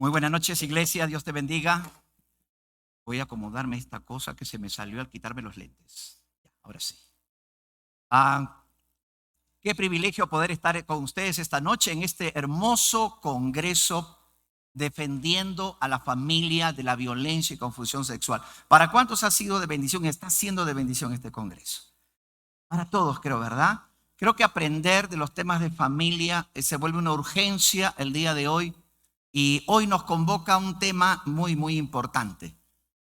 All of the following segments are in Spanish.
Muy buenas noches, iglesia. Dios te bendiga. Voy a acomodarme esta cosa que se me salió al quitarme los lentes. Ya, ahora sí. Ah, qué privilegio poder estar con ustedes esta noche en este hermoso congreso defendiendo a la familia de la violencia y confusión sexual. ¿Para cuántos ha sido de bendición? Está siendo de bendición este congreso. Para todos, creo, ¿verdad? Creo que aprender de los temas de familia se vuelve una urgencia el día de hoy. Y hoy nos convoca un tema muy importante.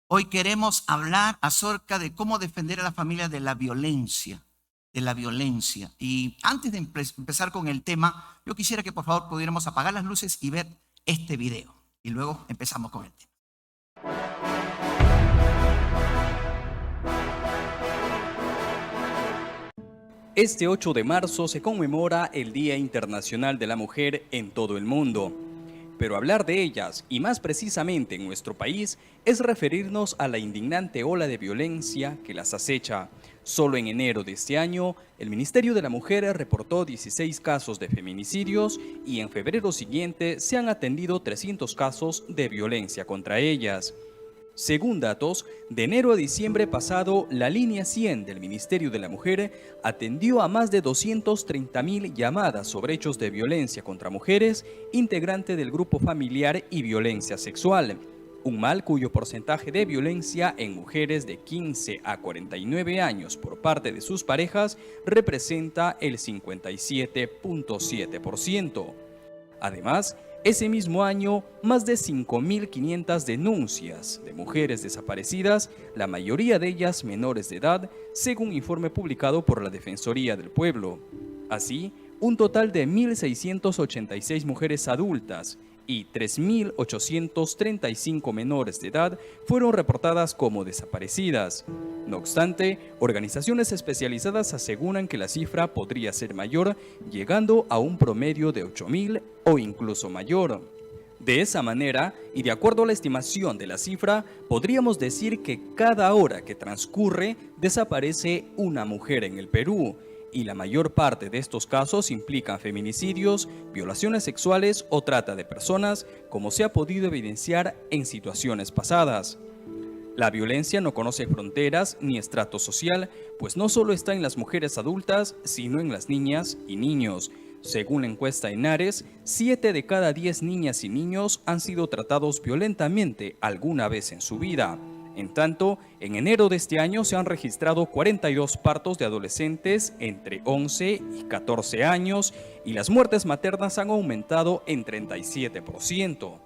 Hoy queremos hablar acerca de cómo defender a la familia de la violencia, Y antes de empezar con el tema, yo quisiera que por favor pudiéramos apagar las luces y ver este video. Y luego empezamos con el tema. Este 8 de marzo se conmemora el Día Internacional de la Mujer en todo el mundo. Pero hablar de ellas, y más precisamente en nuestro país, es referirnos a la indignante ola de violencia que las acecha. Solo en enero de este año, el Ministerio de la Mujer reportó 16 casos de feminicidios y en febrero siguiente se han atendido 300 casos de violencia contra ellas. Según datos, de enero a diciembre pasado, la línea 100 del Ministerio de la Mujer atendió a más de 230.000 llamadas sobre hechos de violencia contra mujeres, integrante del grupo familiar y violencia sexual, un mal cuyo porcentaje de violencia en mujeres de 15 a 49 años por parte de sus parejas representa el 57.7%. Además, ese mismo año, más de 5.500 denuncias de mujeres desaparecidas, la mayoría de ellas menores de edad, según informe publicado por la Defensoría del Pueblo. Así, un total de 1.686 mujeres adultas y 3.835 menores de edad fueron reportadas como desaparecidas. No obstante, organizaciones especializadas aseguran que la cifra podría ser mayor, llegando a un promedio de 8.000 o incluso mayor. De esa manera, y de acuerdo a la estimación de la cifra, podríamos decir que cada hora que transcurre desaparece una mujer en el Perú, y la mayor parte de estos casos implican feminicidios, violaciones sexuales o trata de personas, como se ha podido evidenciar en situaciones pasadas. La violencia no conoce fronteras ni estrato social, pues no solo está en las mujeres adultas, sino en las niñas y niños. Según la encuesta ENARES, 7 de cada 10 niñas y niños han sido tratados violentamente alguna vez en su vida. En tanto, en enero de este año se han registrado 42 partos de adolescentes entre 11 y 14 años y las muertes maternas han aumentado en 37%.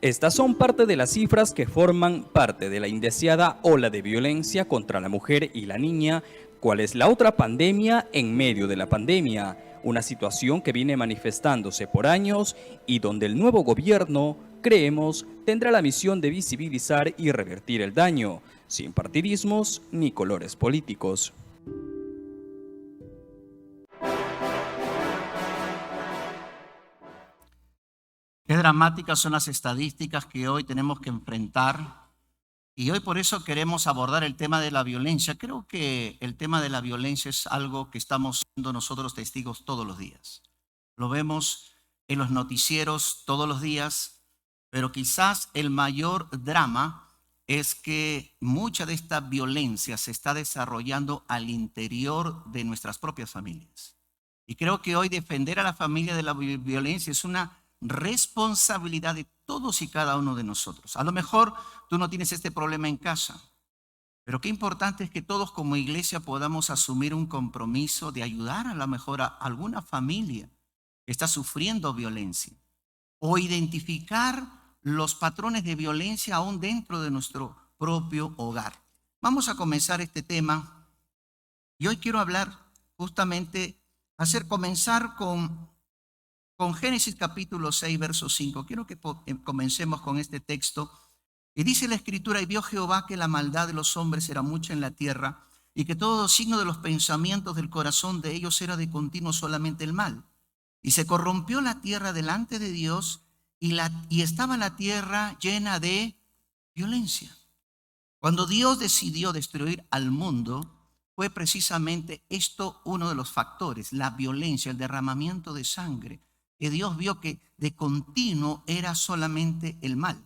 Estas son parte de las cifras que forman parte de la indeseada ola de violencia contra la mujer y la niña. ¿Cuál es la otra pandemia en medio de la pandemia? Una situación que viene manifestándose por años y donde el nuevo gobierno, creemos, tendrá la misión de visibilizar y revertir el daño, sin partidismos ni colores políticos. Qué dramáticas son las estadísticas que hoy tenemos que enfrentar. Y hoy por eso queremos abordar el tema de la violencia. Creo que el tema de la violencia es algo que estamos siendo nosotros testigos todos los días. Lo vemos en los noticieros todos los días, pero quizás el mayor drama es que mucha de esta violencia se está desarrollando al interior de nuestras propias familias. Y creo que hoy defender a la familia de la violencia es una responsabilidad de todos y cada uno de nosotros. A lo mejor tú no tienes este problema en casa, pero qué importante es que todos como iglesia podamos asumir un compromiso de ayudar a lo mejor a alguna familia que está sufriendo violencia o identificar los patrones de violencia aún dentro de nuestro propio hogar. Vamos a comenzar este tema y hoy quiero hablar justamente, comenzar con Génesis capítulo 6, verso 5. Quiero que comencemos con este texto. Y dice la Escritura: y vio Jehová que la maldad de los hombres era mucha en la tierra, y que todo signo de los pensamientos del corazón de ellos era de continuo solamente el mal. Y se corrompió la tierra delante de Dios, y estaba la tierra llena de violencia. Cuando Dios decidió destruir al mundo, fue precisamente esto uno de los factores, la violencia, el derramamiento de sangre. que Dios vio que de continuo era solamente el mal.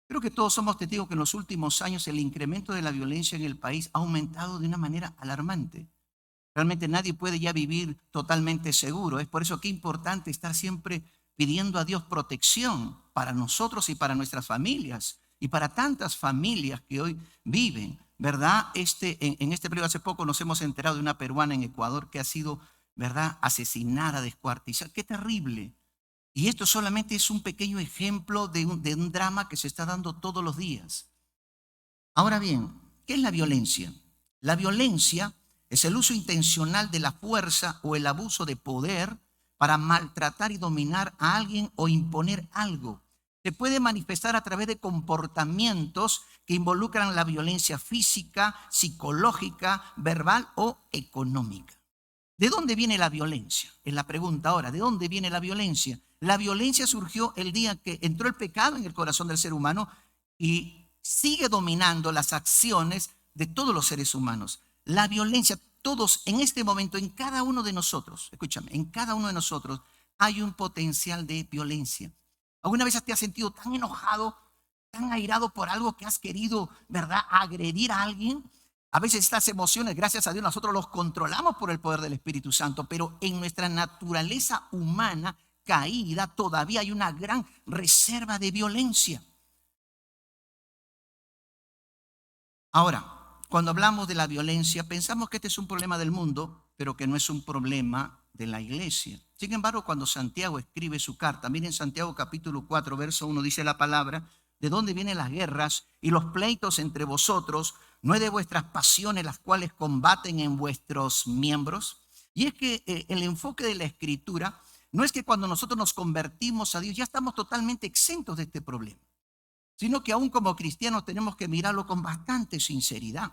Creo que todos somos testigos que en los últimos años el incremento de la violencia en el país ha aumentado de una manera alarmante. Realmente nadie puede ya vivir totalmente seguro. Es por eso que es importante estar siempre pidiendo a Dios protección para nosotros y para nuestras familias y para tantas familias que hoy viven, ¿verdad? En este periodo hace poco nos hemos enterado de una peruana en Ecuador que ha sido, ¿verdad?, asesinada, descuartizada. ¡Qué terrible! Y esto solamente es un pequeño ejemplo de un drama que se está dando todos los días. Ahora bien, ¿qué es la violencia? La violencia es el uso intencional de la fuerza o el abuso de poder para maltratar y dominar a alguien o imponer algo. Se puede manifestar a través de comportamientos que involucran la violencia física, psicológica, verbal o económica. ¿De dónde viene la violencia? Es la pregunta ahora. ¿De dónde viene la violencia? La violencia surgió el día que entró el pecado en el corazón del ser humano y sigue dominando las acciones de todos los seres humanos. La violencia, todos en este momento, en cada uno de nosotros, escúchame, en cada uno de nosotros hay un potencial de violencia. ¿Alguna vez te has sentido tan enojado, tan airado por algo que has querido, ¿verdad?, agredir a alguien? A veces estas emociones, gracias a Dios, nosotros los controlamos por el poder del Espíritu Santo, pero en nuestra naturaleza humana caída todavía hay una gran reserva de violencia. Ahora, cuando hablamos de la violencia, pensamos que este es un problema del mundo, pero que no es un problema de la iglesia. Sin embargo, cuando Santiago escribe su carta, miren Santiago capítulo 4, verso 1, dice la palabra: ¿de dónde vienen las guerras y los pleitos entre vosotros? ¿No es de vuestras pasiones las cuales combaten en vuestros miembros? Y es que el enfoque de la Escritura no es que cuando nosotros nos convertimos a Dios ya estamos totalmente exentos de este problema, sino que aún como cristianos tenemos que mirarlo con bastante sinceridad.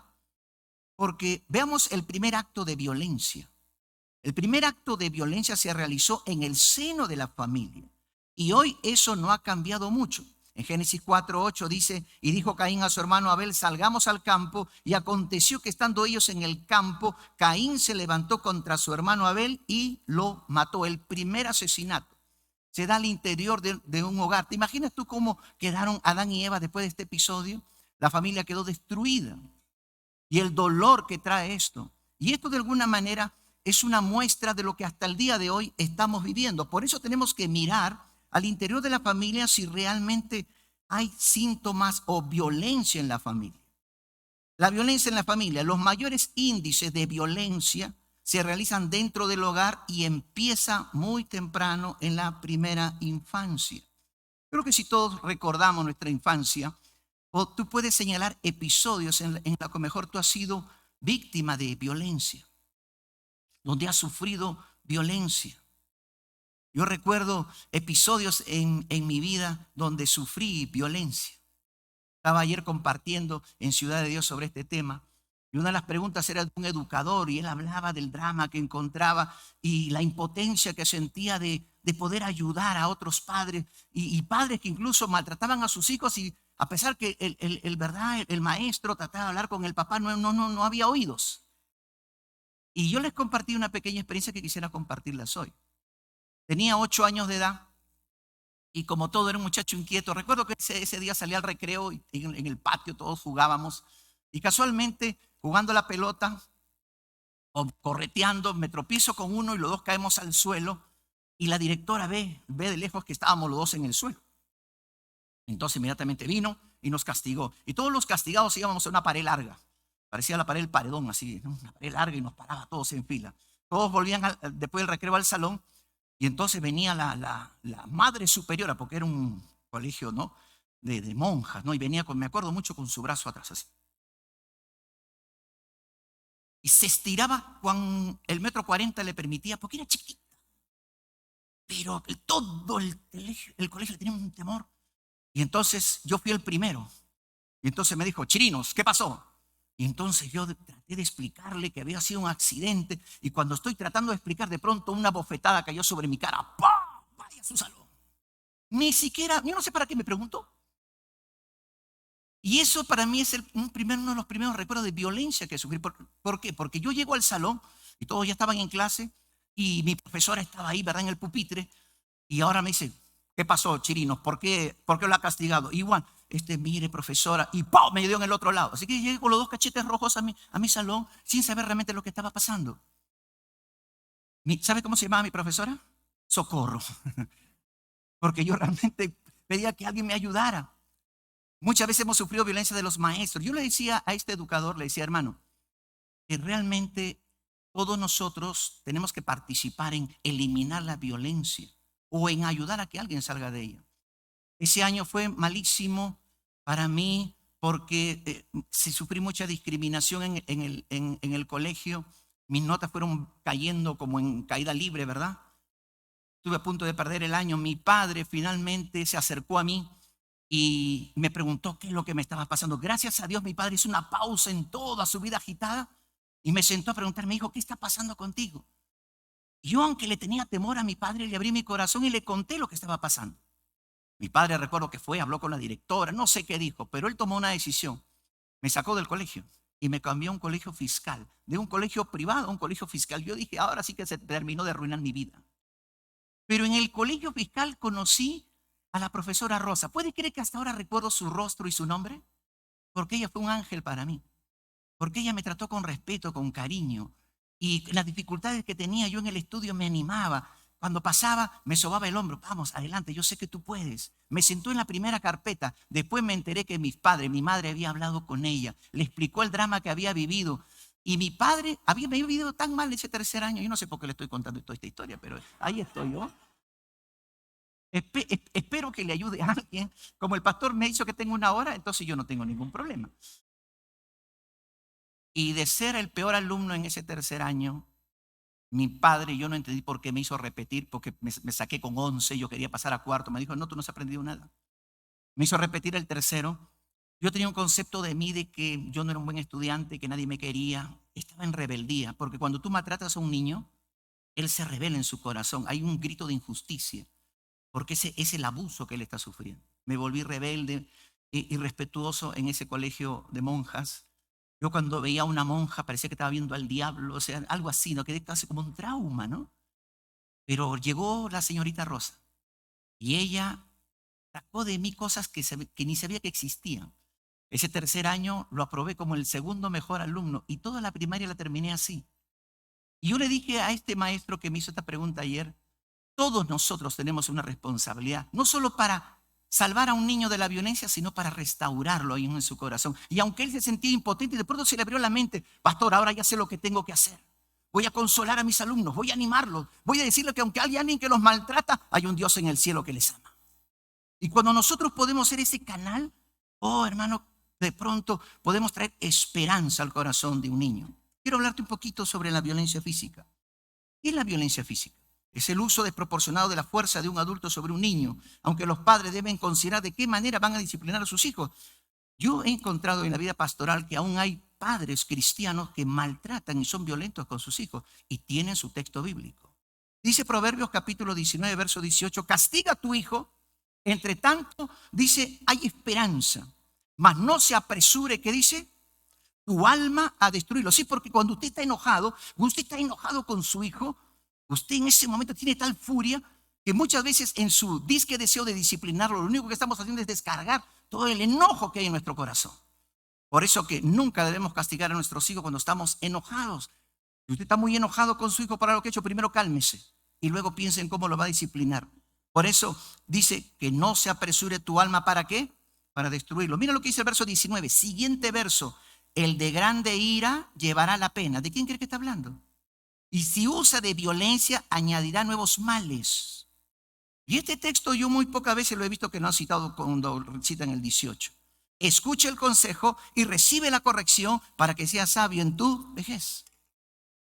Porque veamos el primer acto de violencia. El primer acto de violencia se realizó en el seno de la familia. Y hoy eso no ha cambiado mucho. En Génesis 4:8 dice: y dijo Caín a su hermano Abel, salgamos al campo. Y aconteció que estando ellos en el campo, Caín se levantó contra su hermano Abel y lo mató. El primer asesinato se da al interior de un hogar. ¿Te imaginas tú cómo quedaron Adán y Eva después de este episodio? La familia quedó destruida. Y el dolor que trae esto. Y esto de alguna manera es una muestra de lo que hasta el día de hoy estamos viviendo. Por eso tenemos que mirar al interior de la familia si realmente hay síntomas o violencia en la familia. La violencia en la familia, los mayores índices de violencia se realizan dentro del hogar y empieza muy temprano en la primera infancia. Creo que si todos recordamos nuestra infancia, o tú puedes señalar episodios en los que mejor tú has sido víctima de violencia, donde has sufrido violencia. Yo recuerdo episodios en mi vida donde sufrí violencia. Estaba ayer compartiendo en Ciudad de Dios sobre este tema y una de las preguntas era de un educador y él hablaba del drama que encontraba y la impotencia que sentía de poder ayudar a otros padres y padres que incluso maltrataban a sus hijos y a pesar que el maestro trataba de hablar con el papá, no había oídos. Y yo les compartí una pequeña experiencia que quisiera compartirles hoy. Tenía 8 años de edad y como todo era un muchacho inquieto. Recuerdo que ese día salí al recreo y en el patio todos jugábamos. Y casualmente, jugando la pelota o correteando, me tropiezo con uno y los dos caemos al suelo. Y la directora ve de lejos que estábamos los dos en el suelo. Entonces inmediatamente vino y nos castigó. Y todos los castigados íbamos a una pared larga. Parecía la pared del paredón, así, ¿no? Una pared larga y nos paraba todos en fila. Todos volvían después del recreo al salón. Y entonces venía la madre superiora, porque era un colegio, ¿no?, de monjas, ¿no? Y venía me acuerdo mucho, con su brazo atrás así. Y se estiraba cuando el 1,40 m le permitía, porque era chiquita. Pero todo el colegio le tenía un temor. Y entonces yo fui el primero. Y entonces me dijo: Chirinos, ¿qué pasó? Y entonces yo traté de explicarle que había sido un accidente. Y cuando estoy tratando de explicar, de pronto una bofetada cayó sobre mi cara. ¡Pah! Vaya a su salón. Ni siquiera, yo no sé para qué me preguntó. Y eso para mí es uno de los primeros recuerdos de violencia que sufrí. ¿Por qué? Porque yo llego al salón y todos ya estaban en clase y mi profesora estaba ahí, ¿verdad?, en el pupitre. Y ahora me dice, ¿qué pasó, Chirinos? ¿Por qué lo ha castigado? Igual, mire, profesora, y ¡pum! Me dio en el otro lado. Así que llegué con los dos cachetes rojos a mi salón sin saber realmente lo que estaba pasando. ¿Sabe cómo se llamaba mi profesora? Socorro. Porque yo realmente pedía que alguien me ayudara. Muchas veces hemos sufrido violencia de los maestros. Yo le decía a este educador, le decía, hermano, que realmente todos nosotros tenemos que participar en eliminar la violencia o en ayudar a que alguien salga de ella. Ese año fue malísimo para mí porque sufrí mucha discriminación en el colegio. Mis notas fueron cayendo como en caída libre, ¿verdad? Estuve a punto de perder el año. Mi padre finalmente se acercó a mí y me preguntó qué es lo que me estaba pasando. Gracias a Dios, mi padre hizo una pausa en toda su vida agitada y me sentó a preguntarme, hijo, ¿qué está pasando contigo? Yo, aunque le tenía temor a mi padre, le abrí mi corazón y le conté lo que estaba pasando. Mi padre, recuerdo que habló con la directora, no sé qué dijo, pero él tomó una decisión. Me sacó del colegio y me cambió a un colegio fiscal, de un colegio privado a un colegio fiscal. Yo dije, ahora sí que se terminó de arruinar mi vida. Pero en el colegio fiscal conocí a la profesora Rosa. ¿Puede creer que hasta ahora recuerdo su rostro y su nombre? Porque ella fue un ángel para mí. Porque ella me trató con respeto, con cariño. Y las dificultades que tenía yo en el estudio me animaba. Cuando pasaba, me sobaba el hombro. Vamos, adelante, yo sé que tú puedes. Me sentó en la primera carpeta. Después me enteré que mi madre había hablado con ella. Le explicó el drama que había vivido. Y mi padre había vivido tan mal ese tercer año. Yo no sé por qué le estoy contando toda esta historia, pero ahí estoy yo. Espero que le ayude a alguien. Como el pastor me hizo que tengo una hora, entonces yo no tengo ningún problema. Y de ser el peor alumno en ese tercer año, mi padre, yo no entendí por qué me hizo repetir, porque me saqué con 11, yo quería pasar a cuarto. Me dijo, no, tú no has aprendido nada. Me hizo repetir el tercero. Yo tenía un concepto de mí de que yo no era un buen estudiante, que nadie me quería. Estaba en rebeldía, porque cuando tú maltratas a un niño, él se revela en su corazón. Hay un grito de injusticia, porque ese es el abuso que él está sufriendo. Me volví rebelde, irrespetuoso en ese colegio de monjas. Yo cuando veía a una monja parecía que estaba viendo al diablo, o sea, algo así, ¿no? Quedé casi como un trauma, ¿no? Pero llegó la señorita Rosa y ella sacó de mí cosas que ni sabía que existían. Ese tercer año lo aprobé como el segundo mejor alumno y toda la primaria la terminé así. Y yo le dije a este maestro que me hizo esta pregunta ayer, todos nosotros tenemos una responsabilidad, no solo para salvar a un niño de la violencia, sino para restaurarlo ahí en su corazón. Y aunque él se sentía impotente, de pronto se le abrió la mente, pastor, ahora ya sé lo que tengo que hacer. Voy a consolar a mis alumnos, voy a animarlos, voy a decirles que aunque hay alguien que los maltrata, hay un Dios en el cielo que les ama. Y cuando nosotros podemos ser ese canal, oh hermano, de pronto podemos traer esperanza al corazón de un niño. Quiero hablarte un poquito sobre la violencia física. ¿Qué es la violencia física? Es el uso desproporcionado de la fuerza de un adulto sobre un niño, aunque los padres deben considerar de qué manera van a disciplinar a sus hijos. Yo he encontrado en la vida pastoral que aún hay padres cristianos que maltratan y son violentos con sus hijos y tienen su texto bíblico. Dice Proverbios capítulo 19, verso 18, castiga a tu hijo, entre tanto, dice, hay esperanza, mas no se apresure, ¿qué dice? Tu alma a destruirlo. Sí, porque cuando usted está enojado con su hijo, usted en ese momento tiene tal furia que muchas veces en su disque deseo de disciplinarlo, lo único que estamos haciendo es descargar todo el enojo que hay en nuestro corazón. Por eso que nunca debemos castigar a nuestros hijos cuando estamos enojados. Si usted está muy enojado con su hijo por algo que ha hecho, primero cálmese y luego piense en cómo lo va a disciplinar. Por eso dice que no se apresure tu alma, ¿para qué? Para destruirlo. Mira lo que dice el verso 19, siguiente verso. El de grande ira llevará la pena. ¿De quién cree que está hablando? Y si usa de violencia, añadirá nuevos males. Y este texto yo muy pocas veces lo he visto que no han citado cuando citan el 18. Escucha el consejo y recibe la corrección para que seas sabio en tu vejez.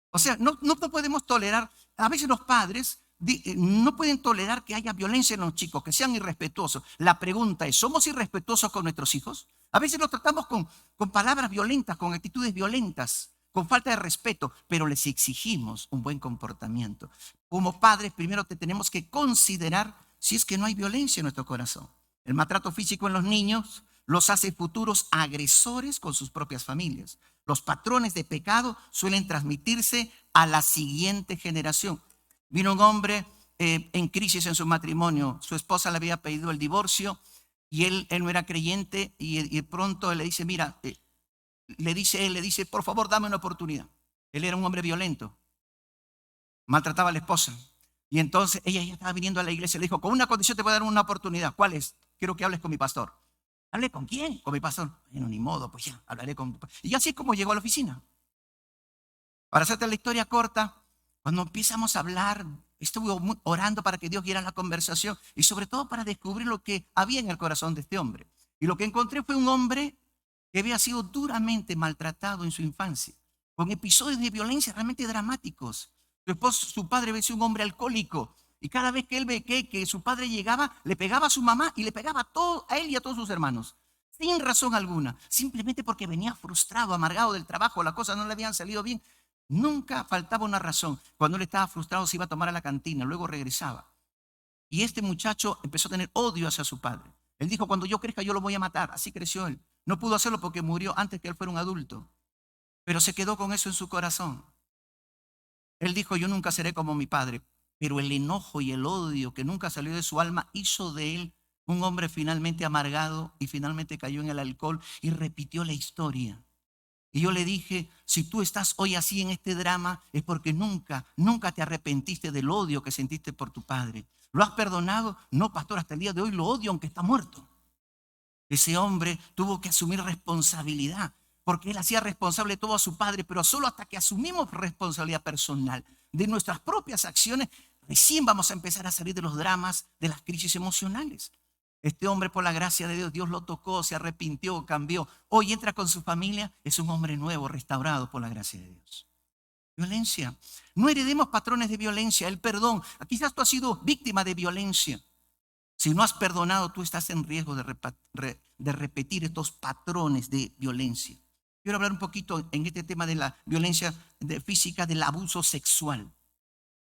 O sea, no podemos tolerar, a veces los padres no pueden tolerar que haya violencia en los chicos, que sean irrespetuosos. La pregunta es, ¿somos irrespetuosos con nuestros hijos? A veces los tratamos con palabras violentas, con actitudes violentas, con falta de respeto, pero les exigimos un buen comportamiento. Como padres, primero tenemos que considerar si es que no hay violencia en nuestro corazón. El maltrato físico en los niños los hace futuros agresores con sus propias familias. Los patrones de pecado suelen transmitirse a la siguiente generación. Vino un hombre en crisis en su matrimonio. Su esposa le había pedido el divorcio y él no era creyente y de pronto él le dice, mira, le dice, por favor, dame una oportunidad. Él era un hombre violento, maltrataba a la esposa. Y entonces ella ya estaba viniendo a la iglesia y le dijo, con una condición te voy a dar una oportunidad. ¿Cuál es? Quiero que hables con mi pastor. ¿Hable con quién? Con mi pastor. Bueno, ni modo, pues ya, hablaré con tu pastor. Y así es como llegó a la oficina. Para hacerte la historia corta, cuando empezamos a hablar, estuve orando para que Dios guiara la conversación y sobre todo para descubrir lo que había en el corazón de este hombre. Y lo que encontré fue un hombre que había sido duramente maltratado en su infancia, con episodios de violencia realmente dramáticos. Su padre había sido un hombre alcohólico y cada vez que él ve que su padre llegaba, le pegaba a su mamá y le pegaba a él y a todos sus hermanos, sin razón alguna, simplemente porque venía frustrado, amargado del trabajo, las cosas no le habían salido bien. Nunca faltaba una razón. Cuando él estaba frustrado se iba a tomar a la cantina, luego regresaba. Y este muchacho empezó a tener odio hacia su padre. Él dijo, cuando yo crezca yo lo voy a matar. Así creció él. No pudo hacerlo porque murió antes que él fuera un adulto. Pero se quedó con eso en su corazón. Él dijo, yo nunca seré como mi padre. Pero el enojo y el odio que nunca salió de su alma hizo de él un hombre finalmente amargado y finalmente cayó en el alcohol y repitió la historia. Y yo le dije, si tú estás hoy así en este drama, es porque nunca te arrepentiste del odio que sentiste por tu padre. ¿Lo has perdonado? No, pastor, hasta el día de hoy lo odio aunque está muerto. Ese hombre tuvo que asumir responsabilidad, porque él hacía responsable todo a su padre, pero solo hasta que asumimos responsabilidad personal de nuestras propias acciones, recién vamos a empezar a salir de los dramas, de las crisis emocionales. Este hombre, por la gracia de Dios, Dios lo tocó, se arrepintió, cambió. Hoy entra con su familia, es un hombre nuevo, restaurado por la gracia de Dios. Violencia. No heredemos patrones de violencia, el perdón. Quizás tú has sido víctima de violencia. Si no has perdonado, tú estás en riesgo de repetir estos patrones de violencia. Quiero hablar un poquito en este tema de la violencia física, del abuso sexual.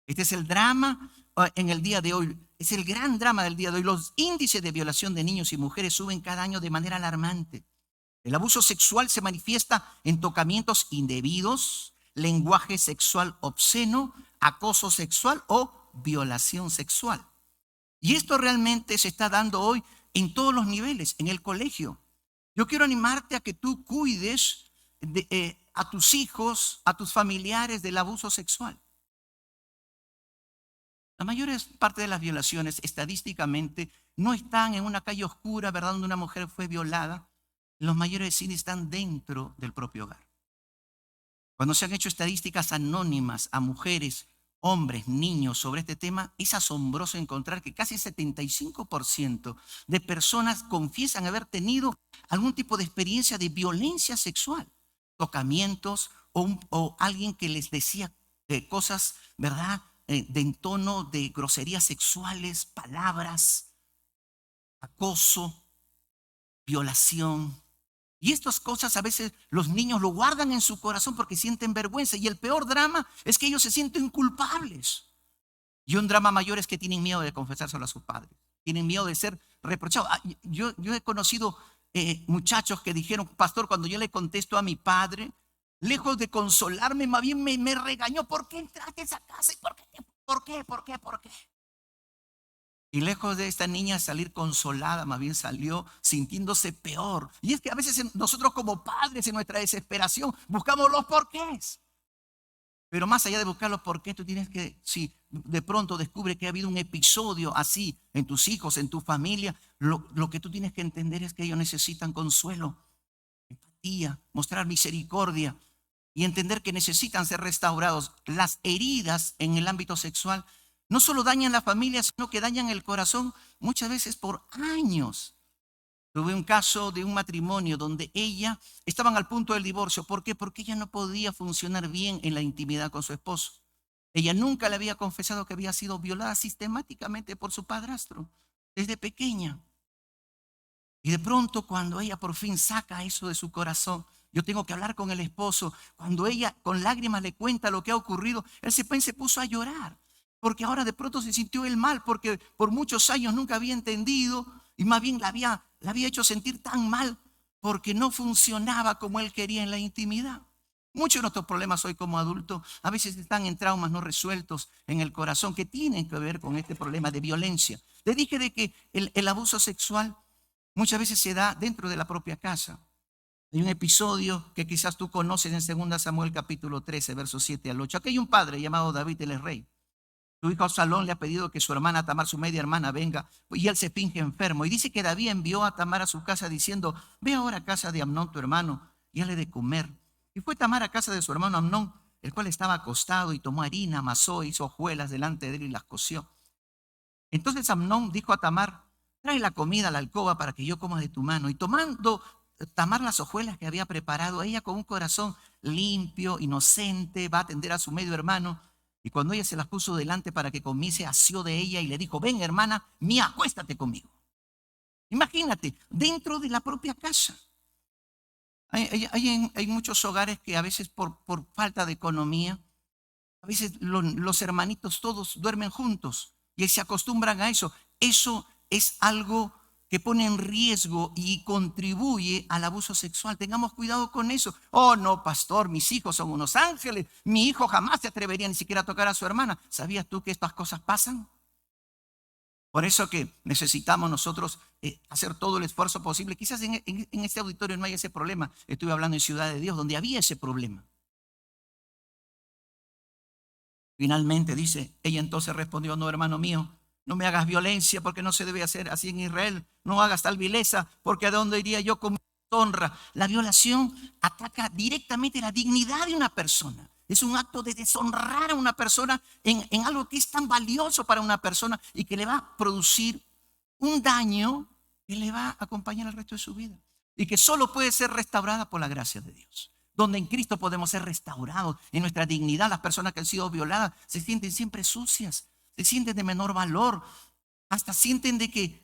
Este es el drama en el día de hoy. Es el gran drama del día de hoy. Los índices de violación de niños y mujeres suben cada año de manera alarmante. El abuso sexual se manifiesta en tocamientos indebidos, lenguaje sexual obsceno, acoso sexual o violación sexual. Y esto realmente se está dando hoy en todos los niveles, en el colegio. Yo quiero animarte a que tú cuides a tus hijos, a tus familiares del abuso sexual. La mayor parte de las violaciones estadísticamente no están en una calle oscura, ¿verdad?, donde una mujer fue violada. Los mayores índices están dentro del propio hogar. Cuando se han hecho estadísticas anónimas a mujeres, hombres, niños sobre este tema, es asombroso encontrar que casi el 75% de personas confiesan haber tenido algún tipo de experiencia de violencia sexual, tocamientos o alguien que les decía cosas, ¿verdad?, de en tono de groserías sexuales, palabras, acoso, violación. Y estas cosas a veces los niños lo guardan en su corazón porque sienten vergüenza. Y el peor drama es que ellos se sienten culpables. Y un drama mayor es que tienen miedo de confesárselo a sus padres. Tienen miedo de ser reprochados. Yo he conocido muchachos que dijeron, pastor, cuando yo le contesto a mi padre, lejos de consolarme, más bien me regañó. ¿Por qué entraste a esa casa? ¿Y por qué? Y lejos de esta niña salir consolada, más bien salió sintiéndose peor. Y es que a veces nosotros como padres en nuestra desesperación buscamos los porqués. Pero más allá de buscar los porqués, tú tienes que, si de pronto descubre que ha habido un episodio así en tus hijos, en tu familia, lo que tú tienes que entender es que ellos necesitan consuelo, empatía, mostrar misericordia y entender que necesitan ser restaurados. Las heridas en el ámbito sexual no solo dañan la familia, sino que dañan el corazón muchas veces por años. Tuve un caso de un matrimonio donde estaban al punto del divorcio. ¿Por qué? Porque ella no podía funcionar bien en la intimidad con su esposo. Ella nunca le había confesado que había sido violada sistemáticamente por su padrastro desde pequeña. Y de pronto cuando ella por fin saca eso de su corazón, yo tengo que hablar con el esposo. Cuando ella con lágrimas le cuenta lo que ha ocurrido, él se puso a llorar. Porque ahora de pronto se sintió él mal, porque por muchos años nunca había entendido y más bien la había hecho sentir tan mal porque no funcionaba como él quería en la intimidad. Muchos de nuestros problemas hoy como adultos a veces están en traumas no resueltos en el corazón que tienen que ver con este problema de violencia. Te dije de que el abuso sexual muchas veces se da dentro de la propia casa. Hay un episodio que quizás tú conoces en 2 Samuel capítulo 13, versos 7 al 8. Aquí hay un padre llamado David, él es rey. Su hijo Absalón le ha pedido que su hermana Tamar, su media hermana, venga, y él se finge enfermo. Y dice que David envió a Tamar a su casa diciendo: ve ahora a casa de Amnón, tu hermano, y dale de comer. Y fue Tamar a casa de su hermano Amnón, el cual estaba acostado, y tomó harina, amasó, hizo hojuelas delante de él y las coció. Entonces Amnón dijo a Tamar: trae la comida a la alcoba para que yo coma de tu mano. Y tomando Tamar las hojuelas que había preparado, ella con un corazón limpio, inocente, va a atender a su medio hermano. Y cuando ella se las puso delante para que comiese, asió de ella y le dijo: ven, hermana mía, acuéstate conmigo. Imagínate, dentro de la propia casa. Hay muchos hogares que a veces por falta de economía, a veces los hermanitos todos duermen juntos y se acostumbran a eso. Eso es algo que pone en riesgo y contribuye al abuso sexual. Tengamos cuidado con eso. Oh, no, pastor, mis hijos son unos ángeles. Mi hijo jamás se atrevería ni siquiera a tocar a su hermana. ¿Sabías tú que estas cosas pasan? Por eso que necesitamos nosotros hacer todo el esfuerzo posible. Quizás en este auditorio no hay ese problema. Estuve hablando en Ciudad de Dios, donde había ese problema. Finalmente dice, ella entonces respondió: no, hermano mío, no me hagas violencia, porque no se debe hacer así en Israel. No hagas tal vileza, porque ¿a dónde iría yo con mi honra? La violación ataca directamente la dignidad de una persona. Es un acto de deshonrar a una persona en algo que es tan valioso para una persona y que le va a producir un daño que le va a acompañar el resto de su vida. Y que solo puede ser restaurada por la gracia de Dios. Donde en Cristo podemos ser restaurados en nuestra dignidad. Las personas que han sido violadas se sienten siempre sucias, se sienten de menor valor, hasta sienten de que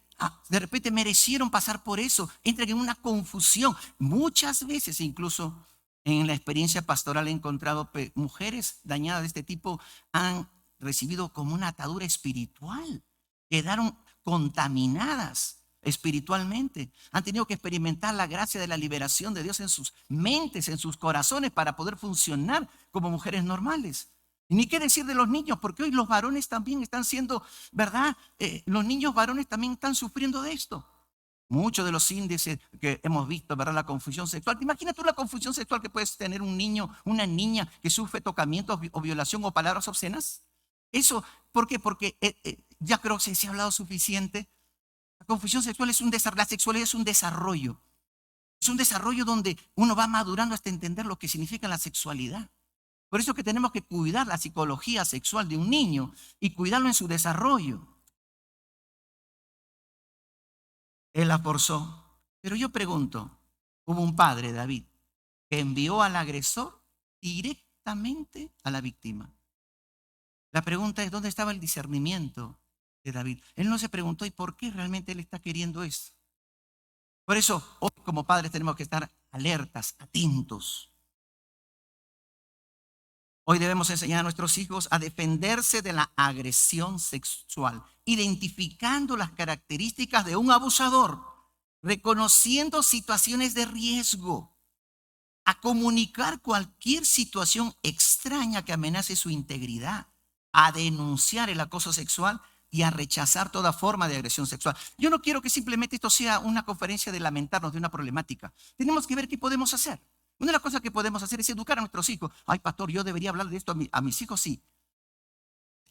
de repente merecieron pasar por eso, entran en una confusión. Muchas veces, incluso en la experiencia pastoral, he encontrado mujeres dañadas de este tipo han recibido como una atadura espiritual, quedaron contaminadas espiritualmente, han tenido que experimentar la gracia de la liberación de Dios en sus mentes, en sus corazones, para poder funcionar como mujeres normales. Y ni qué decir de los niños, porque hoy los varones también están siendo, ¿verdad? Los niños varones también están sufriendo de esto. Muchos de los índices que hemos visto, ¿verdad? La confusión sexual. Imagina tú la confusión sexual que puedes tener un niño, una niña que sufre tocamientos o violación o palabras obscenas. Eso, ¿por qué? Porque ya creo que se ha hablado suficiente. La confusión sexual es la sexualidad es un desarrollo. Es un desarrollo donde uno va madurando hasta entender lo que significa la sexualidad. Por eso que tenemos que cuidar la psicología sexual de un niño y cuidarlo en su desarrollo. Él la forzó. Pero yo pregunto, hubo un padre, David, que envió al agresor directamente a la víctima. La pregunta es, ¿dónde estaba el discernimiento de David? Él no se preguntó, ¿y por qué realmente él está queriendo esto? Por eso, hoy como padres tenemos que estar alertas, atentos. Hoy debemos enseñar a nuestros hijos a defenderse de la agresión sexual, identificando las características de un abusador, reconociendo situaciones de riesgo, a comunicar cualquier situación extraña que amenace su integridad, a denunciar el acoso sexual y a rechazar toda forma de agresión sexual. Yo no quiero que simplemente esto sea una conferencia de lamentarnos de una problemática. Tenemos que ver qué podemos hacer. Una de las cosas que podemos hacer es educar a nuestros hijos. Ay, pastor, yo debería hablar de esto a mis hijos, sí.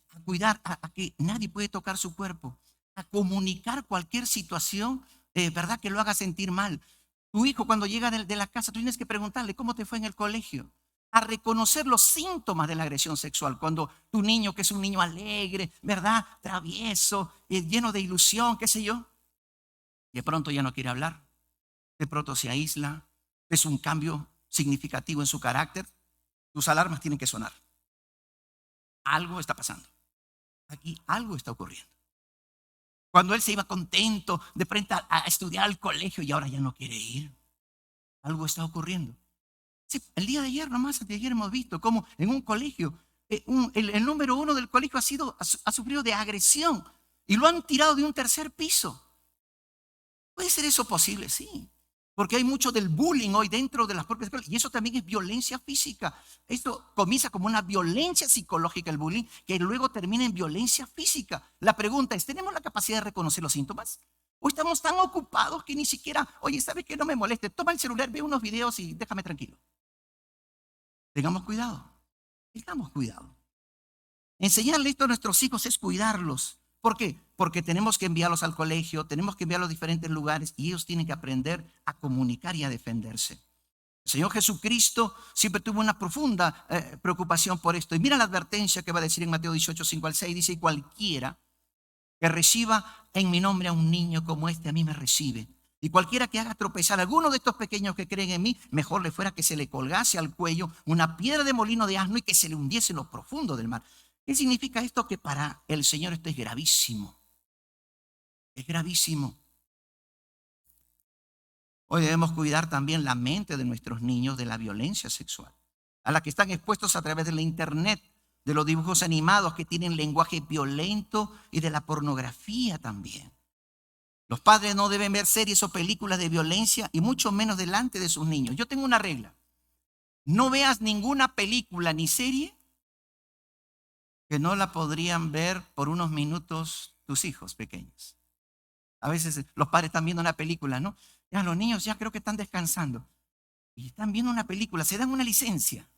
A cuidar, a que nadie puede tocar su cuerpo. A comunicar cualquier situación, ¿verdad? Que lo haga sentir mal. Tu hijo cuando llega de la casa, tú tienes que preguntarle cómo te fue en el colegio. A reconocer los síntomas de la agresión sexual. Cuando tu niño, que es un niño alegre, ¿verdad? Travieso, lleno de ilusión, qué sé yo. De pronto ya no quiere hablar. De pronto se aísla. Es un cambio significativo en su carácter. Tus alarmas tienen que sonar. Algo está pasando. Aquí algo está ocurriendo. Cuando él se iba contento de frente a estudiar al colegio y ahora ya no quiere ir. Algo está ocurriendo. Sí, el día de ayer, nomás de ayer hemos visto cómo en un colegio, el número 1 del colegio ha sufrido de agresión y lo han tirado de un tercer piso. ¿Puede ser eso posible? Sí. Porque hay mucho del bullying hoy dentro de las propias escuelas. Y eso también es violencia física. Esto comienza como una violencia psicológica, el bullying, que luego termina en violencia física. La pregunta es, ¿tenemos la capacidad de reconocer los síntomas? ¿O estamos tan ocupados que ni siquiera, oye, ¿sabes qué? No me moleste. Toma el celular, ve unos videos y déjame tranquilo. Tengamos cuidado. Tengamos cuidado. Enseñarle esto a nuestros hijos es cuidarlos. ¿Por qué? Porque tenemos que enviarlos al colegio, tenemos que enviarlos a diferentes lugares y ellos tienen que aprender a comunicar y a defenderse. El Señor Jesucristo siempre tuvo una profunda preocupación por esto. Y mira la advertencia que va a decir en Mateo 18, 5 al 6. Dice, cualquiera que reciba en mi nombre a un niño como este, a mí me recibe. Y cualquiera que haga tropezar a alguno de estos pequeños que creen en mí, mejor le fuera que se le colgase al cuello una piedra de molino de asno y que se le hundiese en lo profundo del mar. ¿Qué significa esto? Que para el Señor esto es gravísimo. Es gravísimo. Hoy debemos cuidar también la mente de nuestros niños de la violencia sexual, a la que están expuestos a través de la internet, de los dibujos animados que tienen lenguaje violento y de la pornografía también. Los padres no deben ver series o películas de violencia y mucho menos delante de sus niños. Yo tengo una regla. No veas ninguna película ni serie que no la podrían ver por unos minutos tus hijos pequeños. A veces los padres están viendo una película, ¿no? Ya los niños ya creo que están descansando. Y están viendo una película, se dan una licencia.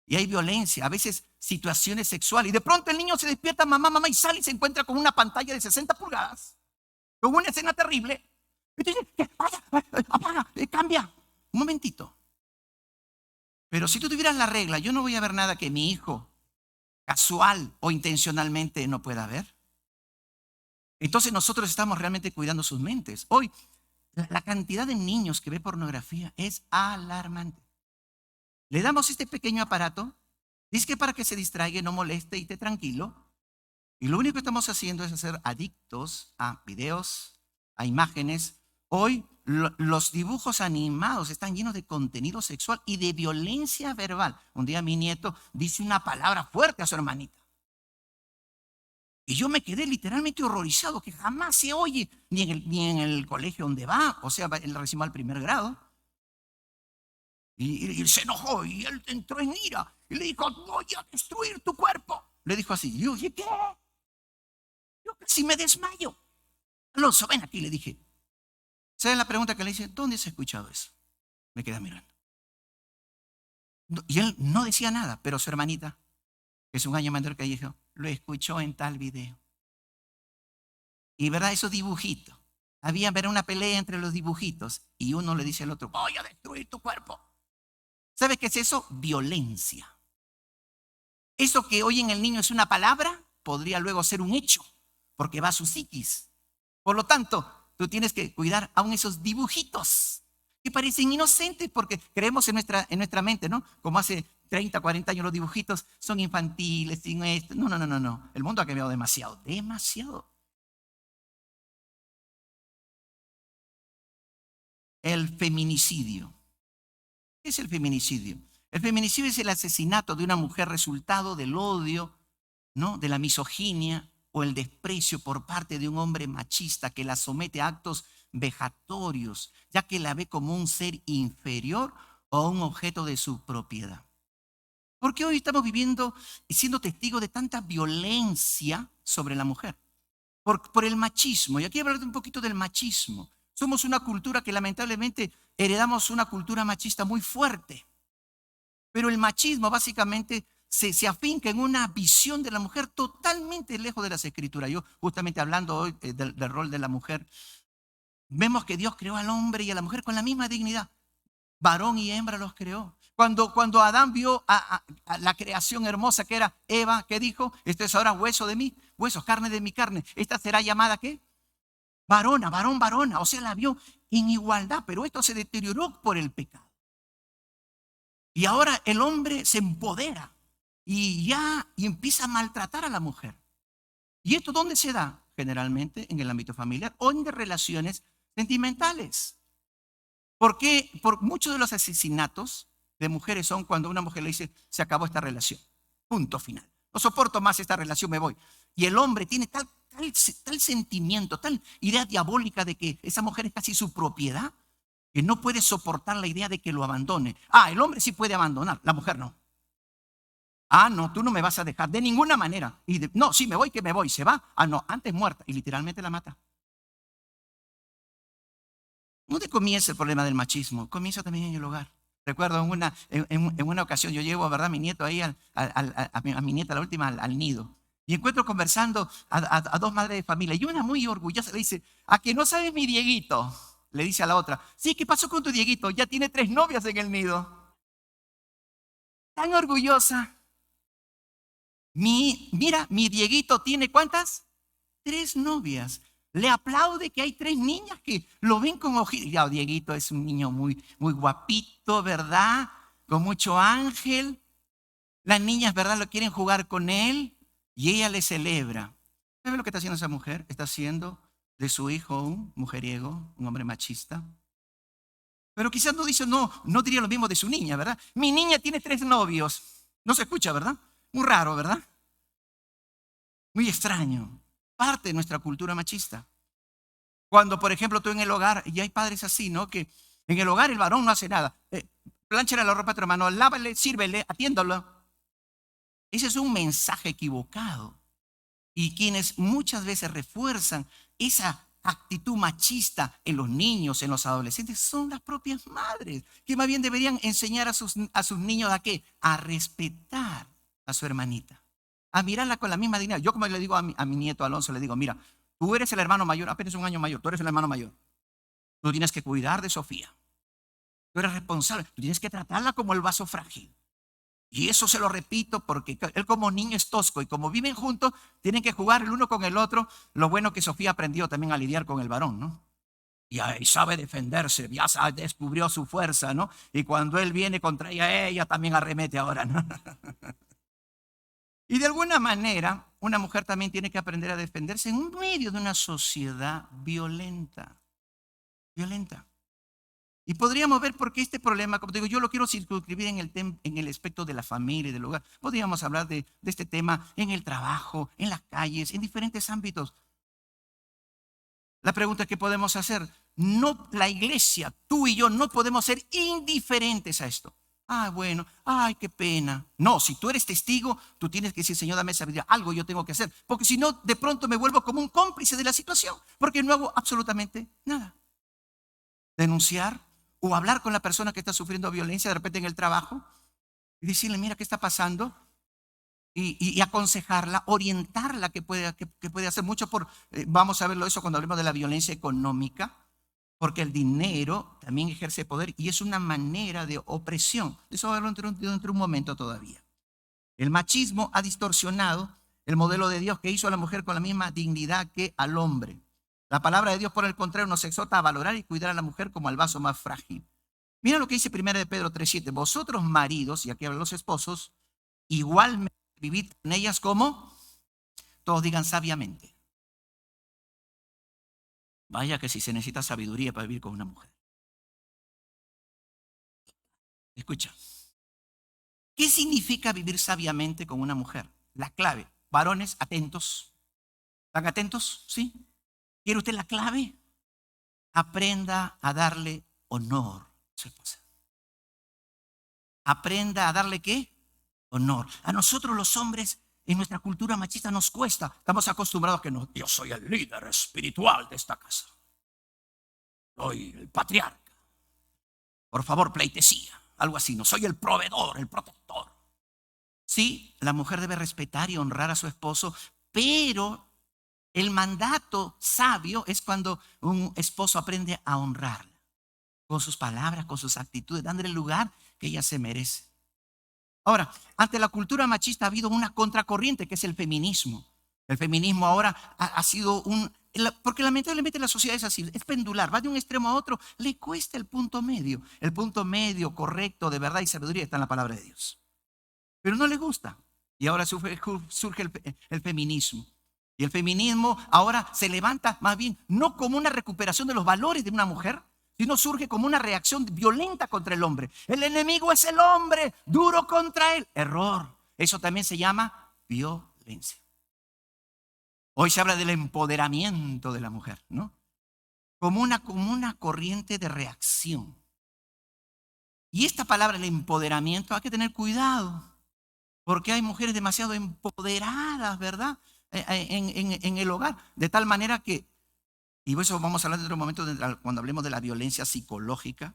Y hay violencia, a veces situaciones sexuales. Y de pronto el niño se despierta, mamá, mamá, y sale y se encuentra con una pantalla de 60 pulgadas. Con una escena terrible. Y te dice, apaga, cambia. Un momentito. Pero si tú tuvieras la regla, yo no voy a ver nada que mi hijo casual o intencionalmente no pueda ver. Entonces nosotros estamos realmente cuidando sus mentes. Hoy, la cantidad de niños que ve pornografía es alarmante. Le damos este pequeño aparato, dice que para que se distraiga, no moleste y esté tranquilo. Y lo único que estamos haciendo es hacer adictos a videos, a imágenes. Hoy los dibujos animados están llenos de contenido sexual y de violencia verbal. Un día mi nieto dice una palabra fuerte a su hermanita. Y yo me quedé literalmente horrorizado, que jamás se oye, ni en el colegio donde va, o sea, él recién va al primer grado. Y se enojó y él entró en ira y le dijo, voy a destruir tu cuerpo. Le dijo así, y yo dije, ¿qué? Yo casi me desmayo. Alonso, ven aquí, le dije. ¿Sabes la pregunta que le hice? ¿Dónde has escuchado eso? Me quedé mirando. Y él no decía nada, pero su hermanita, que es un año mayor que ella, dijo, lo escuchó en tal video. Y verdad, esos dibujitos. Había una pelea entre los dibujitos y uno le dice al otro, voy a destruir tu cuerpo. ¿Sabe qué es eso? Violencia. Eso que hoy en el niño es una palabra, podría luego ser un hecho, porque va a su psiquis. Por lo tanto, tú tienes que cuidar aún esos dibujitos que parecen inocentes, porque creemos en nuestra mente, ¿no? Como hace 30, 40 años los dibujitos son infantiles, sin esto. No. El mundo ha cambiado demasiado, demasiado. El feminicidio. ¿Qué es el feminicidio? El feminicidio es el asesinato de una mujer resultado del odio, ¿no? De la misoginia o el desprecio por parte de un hombre machista que la somete a actos vejatorios, ya que la ve como un ser inferior o un objeto de su propiedad. Porque hoy estamos viviendo y siendo testigos de tanta violencia sobre la mujer. Por el machismo. Y aquí hablar un poquito del machismo. Somos una cultura que lamentablemente heredamos una cultura machista muy fuerte. Pero el machismo básicamente se afinca en una visión de la mujer totalmente lejos de las escrituras. Yo justamente hablando hoy del rol de la mujer, vemos que Dios creó al hombre y a la mujer con la misma dignidad. Varón y hembra los creó. Cuando Adán vio a la creación hermosa que era Eva, ¿qué dijo? Esto es ahora hueso de mí, huesos, carne de mi carne. Esta será llamada ¿qué? Varona, varona. O sea, la vio en igualdad, pero esto se deterioró por el pecado. Y ahora el hombre se empodera y empieza a maltratar a la mujer. ¿Y esto dónde se da? Generalmente en el ámbito familiar o en de relaciones sentimentales. Porque por muchos de los asesinatos de mujeres son cuando una mujer le dice, se acabó esta relación, punto final. No soporto más esta relación, me voy. Y el hombre tiene tal sentimiento, tal idea diabólica de que esa mujer es casi su propiedad, que no puede soportar la idea de que lo abandone. El hombre sí puede abandonar, la mujer no. No, tú no me vas a dejar de ninguna manera. No, sí, me voy, que me voy. Se va. No, antes muerta. Y literalmente la mata. ¿Dónde comienza el problema del machismo? Comienza también en el hogar. Recuerdo en una ocasión, yo llevo, ¿verdad?, a mi nieto ahí, a mi nieta, la última, al nido. Y encuentro conversando a dos madres de familia. Y una muy orgullosa le dice: ¿a que no sabes mi Dieguito? Le dice a la otra: sí, ¿qué pasó con tu Dieguito? Ya tiene 3 novias en el nido. Tan orgullosa. Mira, mi Dieguito tiene ¿cuántas? 3 novias. Le aplaude que hay 3 niñas que lo ven con ojitos. Ya, Dieguito es un niño muy, muy guapito, ¿verdad? Con mucho ángel. Las niñas, ¿verdad?, lo quieren jugar con él y ella le celebra. ¿Sabe lo que está haciendo esa mujer? Está haciendo de su hijo un mujeriego, un hombre machista. Pero quizás no dice, no diría lo mismo de su niña, ¿verdad? Mi niña tiene 3 novios. No se escucha, ¿verdad? Muy raro, ¿verdad? Muy extraño. Parte de nuestra cultura machista. Cuando, por ejemplo, tú en el hogar, y hay padres así, ¿no?, que en el hogar el varón no hace nada. Plánchale la ropa a tu hermano, lávale, sírvele, atiéndalo. Ese es un mensaje equivocado. Y quienes muchas veces refuerzan esa actitud machista en los niños, en los adolescentes, son las propias madres, que más bien deberían enseñar a sus niños ¿a qué? A respetar a su hermanita, a mirarla con la misma dignidad. Yo, como le digo a mi nieto Alonso, le digo: mira, tú eres el hermano mayor, apenas un año mayor, tú eres el hermano mayor. Tú tienes que cuidar de Sofía. Tú eres responsable, tú tienes que tratarla como el vaso frágil. Y eso se lo repito porque él, como niño, es tosco, y como viven juntos, tienen que jugar el uno con el otro. Lo bueno que Sofía aprendió también a lidiar con el varón, ¿no? Y sabe defenderse, ya descubrió su fuerza, ¿no? Y cuando él viene contra ella también arremete ahora, ¿no? Y de alguna manera, una mujer también tiene que aprender a defenderse en medio de una sociedad violenta. Violenta. Y podríamos ver por qué este problema, como te digo, yo lo quiero circunscribir en el aspecto de la familia y del hogar. Podríamos hablar de este tema en el trabajo, en las calles, en diferentes ámbitos. La pregunta que podemos hacer: no, la iglesia, tú y yo, no podemos ser indiferentes a esto. Bueno, qué pena. No, si tú eres testigo, tú tienes que decir: Señor, dame sabiduría, algo yo tengo que hacer. Porque si no, de pronto me vuelvo como un cómplice de la situación, porque no hago absolutamente nada. Denunciar o hablar con la persona que está sufriendo violencia de repente en el trabajo y decirle: mira, ¿qué está pasando? Y aconsejarla, orientarla que puede hacer mucho vamos a verlo eso cuando hablemos de la violencia económica, porque el dinero también ejerce poder y es una manera de opresión. De eso vamos a hablar dentro de un momento todavía. El machismo ha distorsionado el modelo de Dios, que hizo a la mujer con la misma dignidad que al hombre. La palabra de Dios, por el contrario, nos exhorta a valorar y cuidar a la mujer como al vaso más frágil. Mira lo que dice 1 de Pedro 3:7. Vosotros, maridos, y aquí hablan los esposos, igualmente vivid con ellas como, todos digan, sabiamente. Vaya que si se necesita sabiduría para vivir con una mujer. Escucha. ¿Qué significa vivir sabiamente con una mujer? La clave. Varones, atentos. ¿Están atentos? ¿Sí? ¿Quiere usted la clave? Aprenda a darle honor a su esposa. Aprenda a darle ¿qué? Honor. A nosotros los hombres en nuestra cultura machista nos cuesta. Estamos acostumbrados a que yo soy el líder espiritual de esta casa. Soy el patriarca. Por favor, pleitesía. Algo así. No soy el proveedor, el protector. Sí, la mujer debe respetar y honrar a su esposo, pero el mandato sabio es cuando un esposo aprende a honrarla con sus palabras, con sus actitudes, dándole el lugar que ella se merece. Ahora, ante la cultura machista ha habido una contracorriente que es el feminismo. El feminismo ahora ha sido porque lamentablemente la sociedad es así, es pendular, va de un extremo a otro, le cuesta el punto medio. El punto medio correcto de verdad y sabiduría está en la palabra de Dios. Pero no le gusta. Y ahora surge el feminismo. Y el feminismo ahora se levanta más bien no como una recuperación de los valores de una mujer, sino surge como una reacción violenta contra el hombre. El enemigo es el hombre, duro contra él. Error. Eso también se llama violencia. Hoy se habla del empoderamiento de la mujer, ¿no? como una corriente de reacción. Y esta palabra, el empoderamiento, hay que tener cuidado, porque hay mujeres demasiado empoderadas, ¿verdad? En el hogar, de tal manera que, y eso vamos a hablar en otro momento cuando hablemos de la violencia psicológica,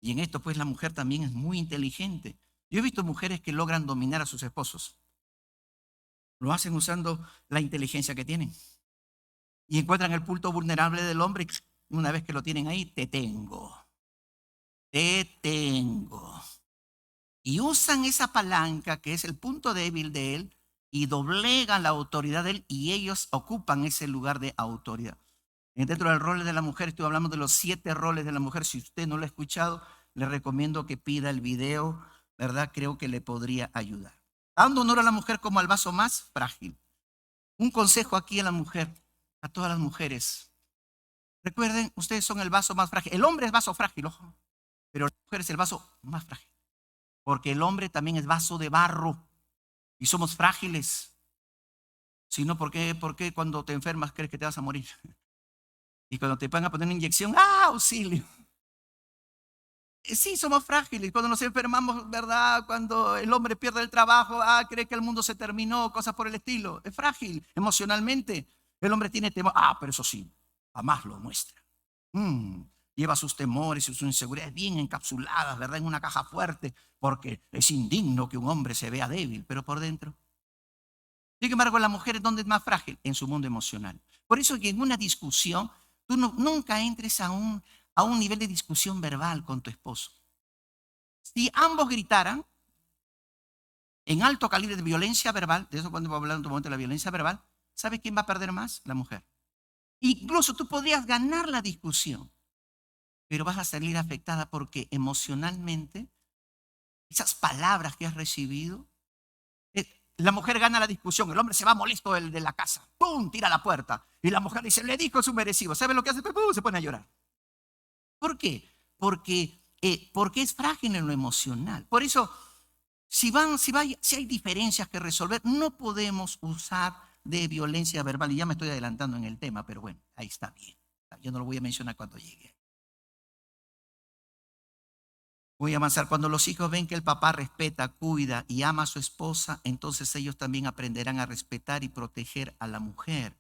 y en esto pues la mujer también es muy inteligente. Yo he visto mujeres que logran dominar a sus esposos, lo hacen usando la inteligencia que tienen, y encuentran el punto vulnerable del hombre, y una vez que lo tienen ahí, te tengo. Y usan esa palanca que es el punto débil de él y doblegan la autoridad de él y ellos ocupan ese lugar de autoridad. Dentro del rol de la mujer, estoy hablando de los 7 roles de la mujer. Si usted no lo ha escuchado, le recomiendo que pida el video, ¿verdad? Creo que le podría ayudar. Dando honor a la mujer como al vaso más frágil. Un consejo aquí a la mujer, a todas las mujeres. Recuerden, ustedes son el vaso más frágil. El hombre es vaso frágil, ojo, pero la mujer es el vaso más frágil. Porque el hombre también es vaso de barro y somos frágiles. Si no, ¿por qué cuando te enfermas crees que te vas a morir? Y cuando te van a poner una inyección, ¡ah, auxilio! Sí, somos frágiles. Cuando nos enfermamos, ¿verdad? Cuando el hombre pierde el trabajo, cree que el mundo se terminó, cosas por el estilo. Es frágil emocionalmente. El hombre tiene temor. Pero eso sí, jamás lo muestra. Lleva sus temores y sus inseguridades bien encapsuladas, ¿verdad? En una caja fuerte, porque es indigno que un hombre se vea débil, pero por dentro. Sin embargo, la mujer, ¿dónde es más frágil? En su mundo emocional. Por eso que en una discusión, tú nunca entres a un nivel de discusión verbal con tu esposo. Si ambos gritaran en alto calibre de violencia verbal, de eso cuando vamos a hablar en otro momento de la violencia verbal, ¿sabes quién va a perder más? La mujer. Incluso tú podrías ganar la discusión, pero vas a salir afectada porque emocionalmente esas palabras que has recibido, la mujer gana la discusión, el hombre se va molesto de la casa, ¡pum!, tira la puerta, y la mujer dice, le dijo su merecido, ¿sabe lo que hace? ¡Pum!, se pone a llorar. ¿Por qué? Porque es frágil en lo emocional. Por eso, si hay diferencias que resolver, no podemos usar de violencia verbal, y ya me estoy adelantando en el tema, pero bueno, ahí está bien. Yo no lo voy a mencionar cuando llegue. Voy a avanzar. Cuando los hijos ven que el papá respeta, cuida y ama a su esposa, entonces ellos también aprenderán a respetar y proteger a la mujer.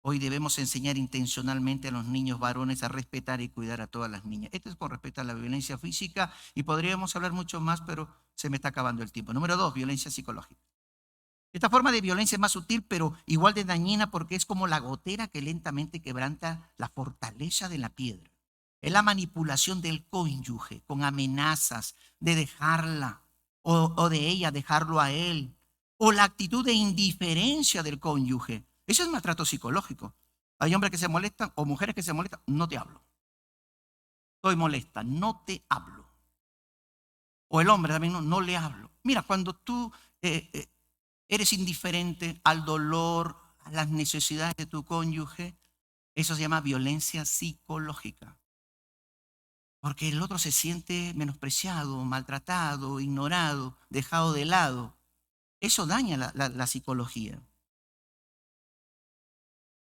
Hoy debemos enseñar intencionalmente a los niños varones a respetar y cuidar a todas las niñas. Esto es con respecto a la violencia física y podríamos hablar mucho más, pero se me está acabando el tiempo. Número 2, violencia psicológica. Esta forma de violencia es más sutil, pero igual de dañina porque es como la gotera que lentamente quebranta la fortaleza de la piedra. Es la manipulación del cónyuge con amenazas de dejarla o de ella dejarlo a él, o la actitud de indiferencia del cónyuge. Eso es maltrato psicológico. Hay hombres que se molestan o mujeres que se molestan, no te hablo. Estoy molesta, no te hablo. O el hombre también, no le hablo. Mira, cuando tú eres indiferente al dolor, a las necesidades de tu cónyuge, eso se llama violencia psicológica. Porque el otro se siente menospreciado, maltratado, ignorado, dejado de lado. Eso daña la psicología.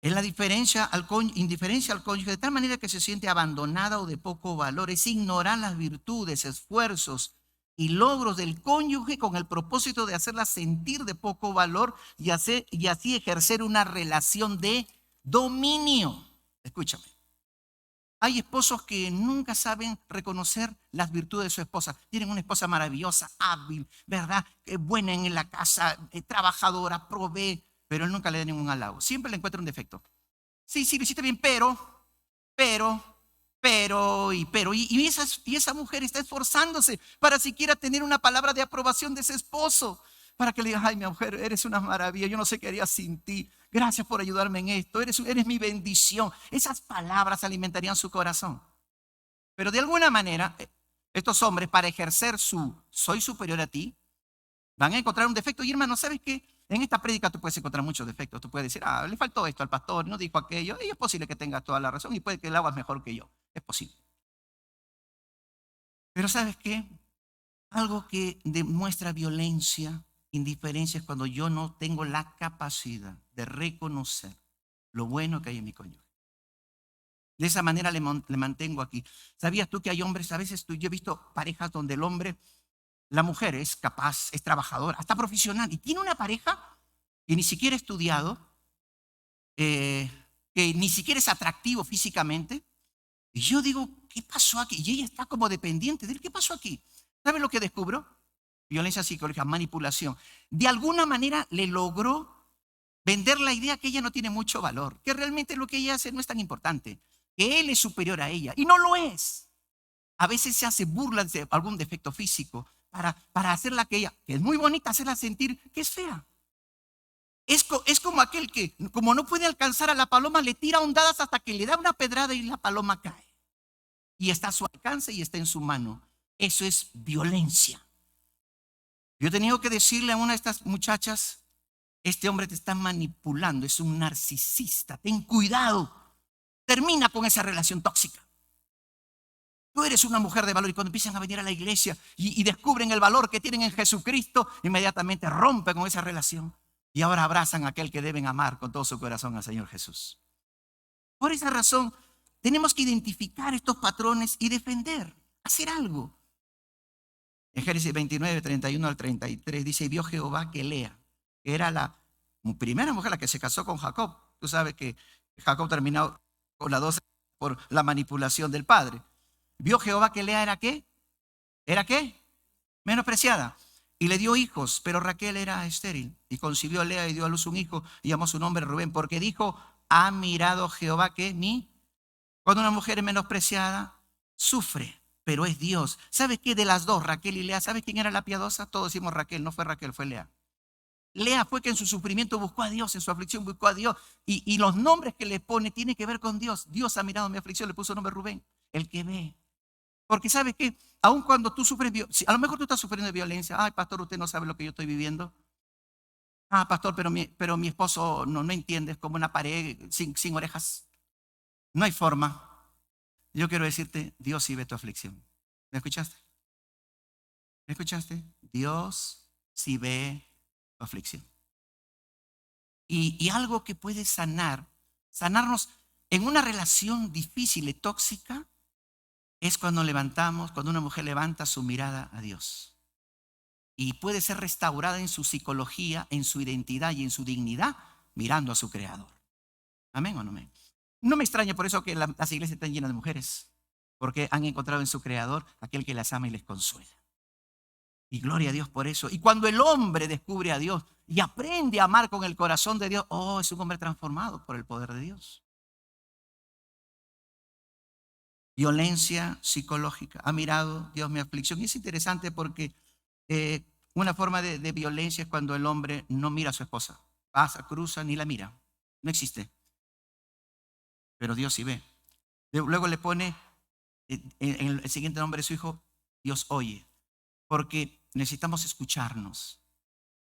Es la indiferencia al cónyuge de tal manera que se siente abandonada o de poco valor. Es ignorar las virtudes, esfuerzos y logros del cónyuge con el propósito de hacerla sentir de poco valor y así ejercer una relación de dominio. Escúchame. Hay esposos que nunca saben reconocer las virtudes de su esposa. Tienen una esposa maravillosa, hábil, ¿verdad? Buena en la casa, trabajadora, provee, pero él nunca le da ningún halago. Siempre le encuentra un defecto. Sí, lo hiciste bien, y esa mujer está esforzándose para siquiera tener una palabra de aprobación de ese esposo. Para que le digas, ay, mi mujer, eres una maravilla, yo no sé qué haría sin ti. Gracias por ayudarme en esto, eres mi bendición. Esas palabras alimentarían su corazón. Pero de alguna manera, estos hombres, para ejercer soy superior a ti, van a encontrar un defecto. Y hermano, ¿sabes qué? En esta prédica tú puedes encontrar muchos defectos. Tú puedes decir, le faltó esto al pastor, no dijo aquello. Y es posible que tengas toda la razón y puede que lo hagas mejor que yo. Es posible. Pero ¿sabes qué? Algo que demuestra violencia, indiferencia, es cuando yo no tengo la capacidad de reconocer lo bueno que hay en mi cónyuge. De esa manera le mantengo aquí. ¿Sabías tú que hay hombres, a veces yo he visto parejas donde el hombre, la mujer es capaz, es trabajadora, hasta profesional, y tiene una pareja que ni siquiera ha estudiado, que ni siquiera es atractivo físicamente? Y yo digo, ¿qué pasó aquí? Y ella está como dependiente de él. ¿Qué pasó aquí? ¿Sabe lo que descubrió? Violencia psicológica, manipulación. De alguna manera le logró vender la idea que ella no tiene mucho valor, que realmente lo que ella hace no es tan importante, que él es superior a ella. Y no lo es. A veces se hace burla de algún defecto físico para hacerla que ella, que es muy bonita, hacerla sentir que es fea. Es como aquel que, como no puede alcanzar a la paloma, le tira ondadas hasta que le da una pedrada y la paloma cae. Y está a su alcance y está en su mano. Eso es violencia. Yo he tenido que decirle a una de estas muchachas, este hombre te está manipulando, es un narcisista, ten cuidado, termina con esa relación tóxica. Tú eres una mujer de valor, y cuando empiezan a venir a la iglesia y descubren el valor que tienen en Jesucristo, inmediatamente rompen con esa relación y ahora abrazan a aquel que deben amar con todo su corazón, al Señor Jesús. Por esa razón, tenemos que identificar estos patrones y defender, hacer algo. En Génesis 29, 31 al 33 dice, y vio Jehová que Lea, que era la primera mujer la que se casó con Jacob. Tú sabes que Jacob terminó con la 12 por la manipulación del padre. Vio Jehová que Lea era ¿qué? ¿Era qué? Menospreciada. Y le dio hijos, pero Raquel era estéril. Y concibió a Lea y dio a luz un hijo y llamó su nombre Rubén, porque dijo, ha mirado Jehová que mi... Cuando una mujer es menospreciada, sufre, pero es Dios. ¿Sabes qué? De las dos, Raquel y Lea, ¿sabes quién era la piadosa? Todos decimos Raquel, no fue Raquel, fue Lea. Lea fue que en su sufrimiento buscó a Dios, en su aflicción buscó a Dios. Y los nombres que le pone tienen que ver con Dios. Dios ha mirado mi aflicción, le puso el nombre Rubén, el que ve. Porque ¿sabes qué? Aun cuando tú sufres, a lo mejor tú estás sufriendo de violencia. Ay, pastor, usted no sabe lo que yo estoy viviendo. Ah, pastor, pero mi esposo no entiende, es como una pared sin orejas. No hay forma. Yo quiero decirte, Dios sí ve tu aflicción. ¿Me escuchaste? ¿Me escuchaste? Dios sí ve tu aflicción. Y algo que puede sanarnos en una relación difícil y tóxica, es cuando una mujer levanta su mirada a Dios. Y puede ser restaurada en su psicología, en su identidad y en su dignidad, mirando a su Creador. ¿Amén o no amén? No me extraña por eso que las iglesias están llenas de mujeres, porque han encontrado en su Creador aquel que las ama y les consuela. Y gloria a Dios por eso. Y cuando el hombre descubre a Dios y aprende a amar con el corazón de Dios, es un hombre transformado por el poder de Dios. Violencia psicológica. Ha mirado Dios mi aflicción. Y es interesante porque una forma de violencia es cuando el hombre no mira a su esposa. Pasa, cruza, ni la mira. No existe. Pero Dios sí ve. Luego le pone en el siguiente nombre de su hijo, Dios oye. Porque necesitamos escucharnos.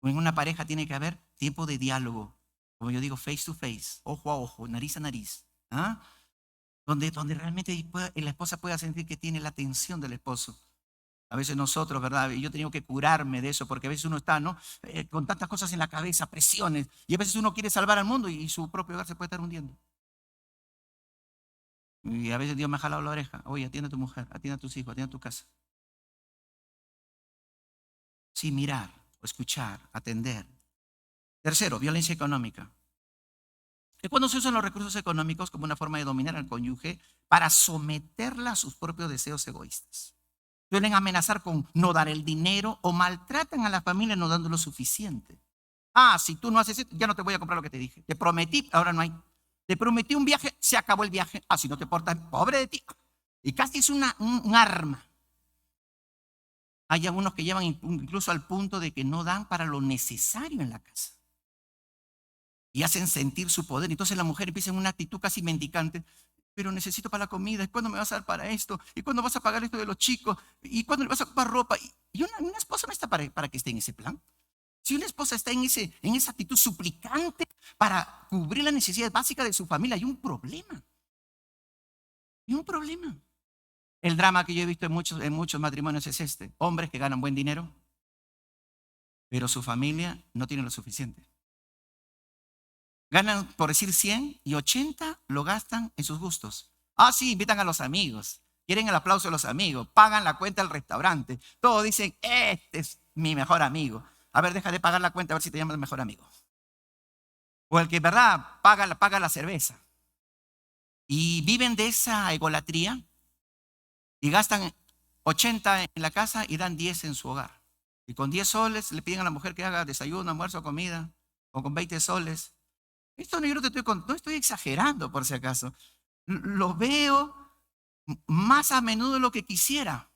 En una pareja tiene que haber tiempo de diálogo. Como yo digo, face to face, ojo a ojo, nariz a nariz. ¿Ah? Donde realmente la esposa pueda sentir que tiene la atención del esposo. A veces nosotros, ¿verdad? Yo he tenido que curarme de eso, porque a veces uno está, ¿no? Con tantas cosas en la cabeza, presiones, y a veces uno quiere salvar al mundo y su propio hogar se puede estar hundiendo. Y a veces Dios me ha jalado la oreja. Oye, atiende a tu mujer, atiende a tus hijos, atiende a tu casa. Sí, mirar, escuchar, atender. Tercero, violencia económica. Es cuando se usan los recursos económicos como una forma de dominar al cónyuge para someterla a sus propios deseos egoístas. Suelen amenazar con no dar el dinero o maltratan a la familia no dando lo suficiente. Si tú no haces esto, ya no te voy a comprar lo que te dije. Te prometí, ahora no hay. Te prometí un viaje, se acabó el viaje. Si no te portas, pobre de ti. Y casi es un arma. Hay algunos que llevan incluso al punto de que no dan para lo necesario en la casa. Y hacen sentir su poder. Entonces la mujer empieza en una actitud casi mendicante. Pero necesito para la comida. ¿Y cuándo me vas a dar para esto? ¿Y cuándo vas a pagar esto de los chicos? ¿Y cuándo le vas a comprar ropa? Y una esposa no está para que esté en ese plan. Si una esposa está en esa actitud suplicante para cubrir las necesidades básicas de su familia, hay un problema. Hay un problema. El drama que yo he visto en muchos matrimonios es este. Hombres que ganan buen dinero, pero su familia no tiene lo suficiente. Ganan, por decir, 100 y 80 lo gastan en sus gustos. Ah, sí, invitan a los amigos. Quieren el aplauso de los amigos. Pagan la cuenta del restaurante. Todos dicen, este es mi mejor amigo. A ver, deja de pagar la cuenta a ver si te llaman el mejor amigo. O el que, ¿verdad?, paga la cerveza. Y viven de esa egolatría y gastan 80 en la casa y dan 10 en su hogar. Y con 10 soles le piden a la mujer que haga desayuno, almuerzo, comida. O con 20 soles. Esto no, yo no estoy exagerando por si acaso. Lo veo más a menudo de lo que quisiera.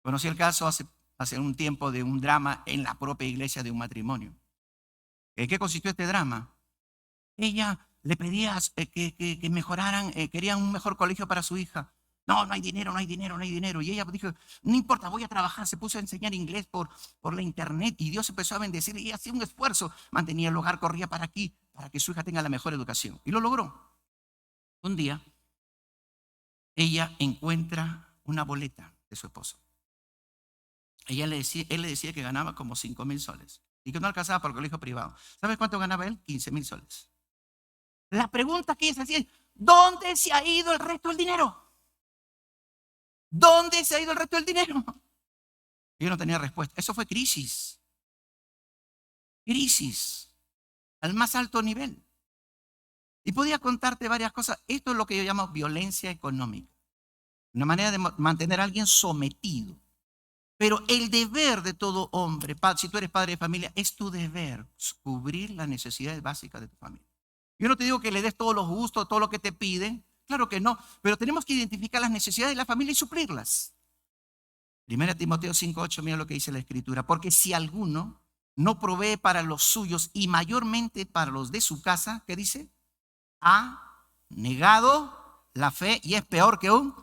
Conocí el caso hace un tiempo de un drama en la propia iglesia de un matrimonio. ¿En qué consistió este drama? Ella le pedía que mejoraran, querían un mejor colegio para su hija. No, no hay dinero, no hay dinero, no hay dinero. Y ella dijo, no importa, voy a trabajar. Se puso a enseñar inglés por la internet y Dios empezó a bendecir y hacía un esfuerzo. Mantenía el hogar, corría para aquí, para que su hija tenga la mejor educación. Y lo logró. Un día, ella encuentra una boleta de su esposo. Él le decía que ganaba como 5,000 soles y que no alcanzaba para el colegio privado. ¿Sabes cuánto ganaba él? 15,000 soles. La pregunta que ella se hacía es, ¿dónde se ha ido el resto del dinero? ¿Dónde se ha ido el resto del dinero? Y yo no tenía respuesta. Eso fue crisis. Crisis al más alto nivel. Y podía contarte varias cosas. Esto es lo que yo llamo violencia económica. Una manera de mantener a alguien sometido. Pero el deber de todo hombre, si tú eres padre de familia, es tu deber cubrir las necesidades básicas de tu familia. Yo no te digo que le des todos los gustos, todo lo que te piden. Claro que no. Pero tenemos que identificar las necesidades de la familia y suplirlas. 1 Timoteo 5:8, mira lo que dice la Escritura. Porque si alguno no provee para los suyos y mayormente para los de su casa, ¿qué dice? Ha negado la fe y es peor que un...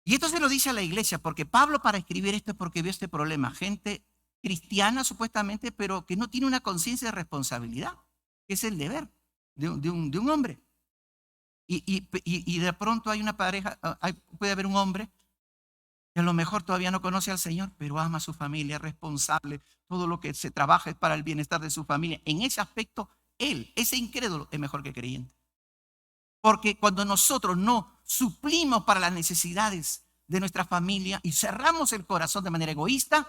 Y esto se lo dice a la iglesia, porque Pablo para escribir esto es porque vio este problema. Gente cristiana supuestamente, pero que no tiene una conciencia de responsabilidad, que es el deber de un hombre. Y de pronto hay una pareja, puede haber un hombre que a lo mejor todavía no conoce al Señor, pero ama a su familia, es responsable, todo lo que se trabaja es para el bienestar de su familia. En ese aspecto, él, ese incrédulo, es mejor que creyente. Porque cuando nosotros no suplimos para las necesidades de nuestra familia y cerramos el corazón de manera egoísta,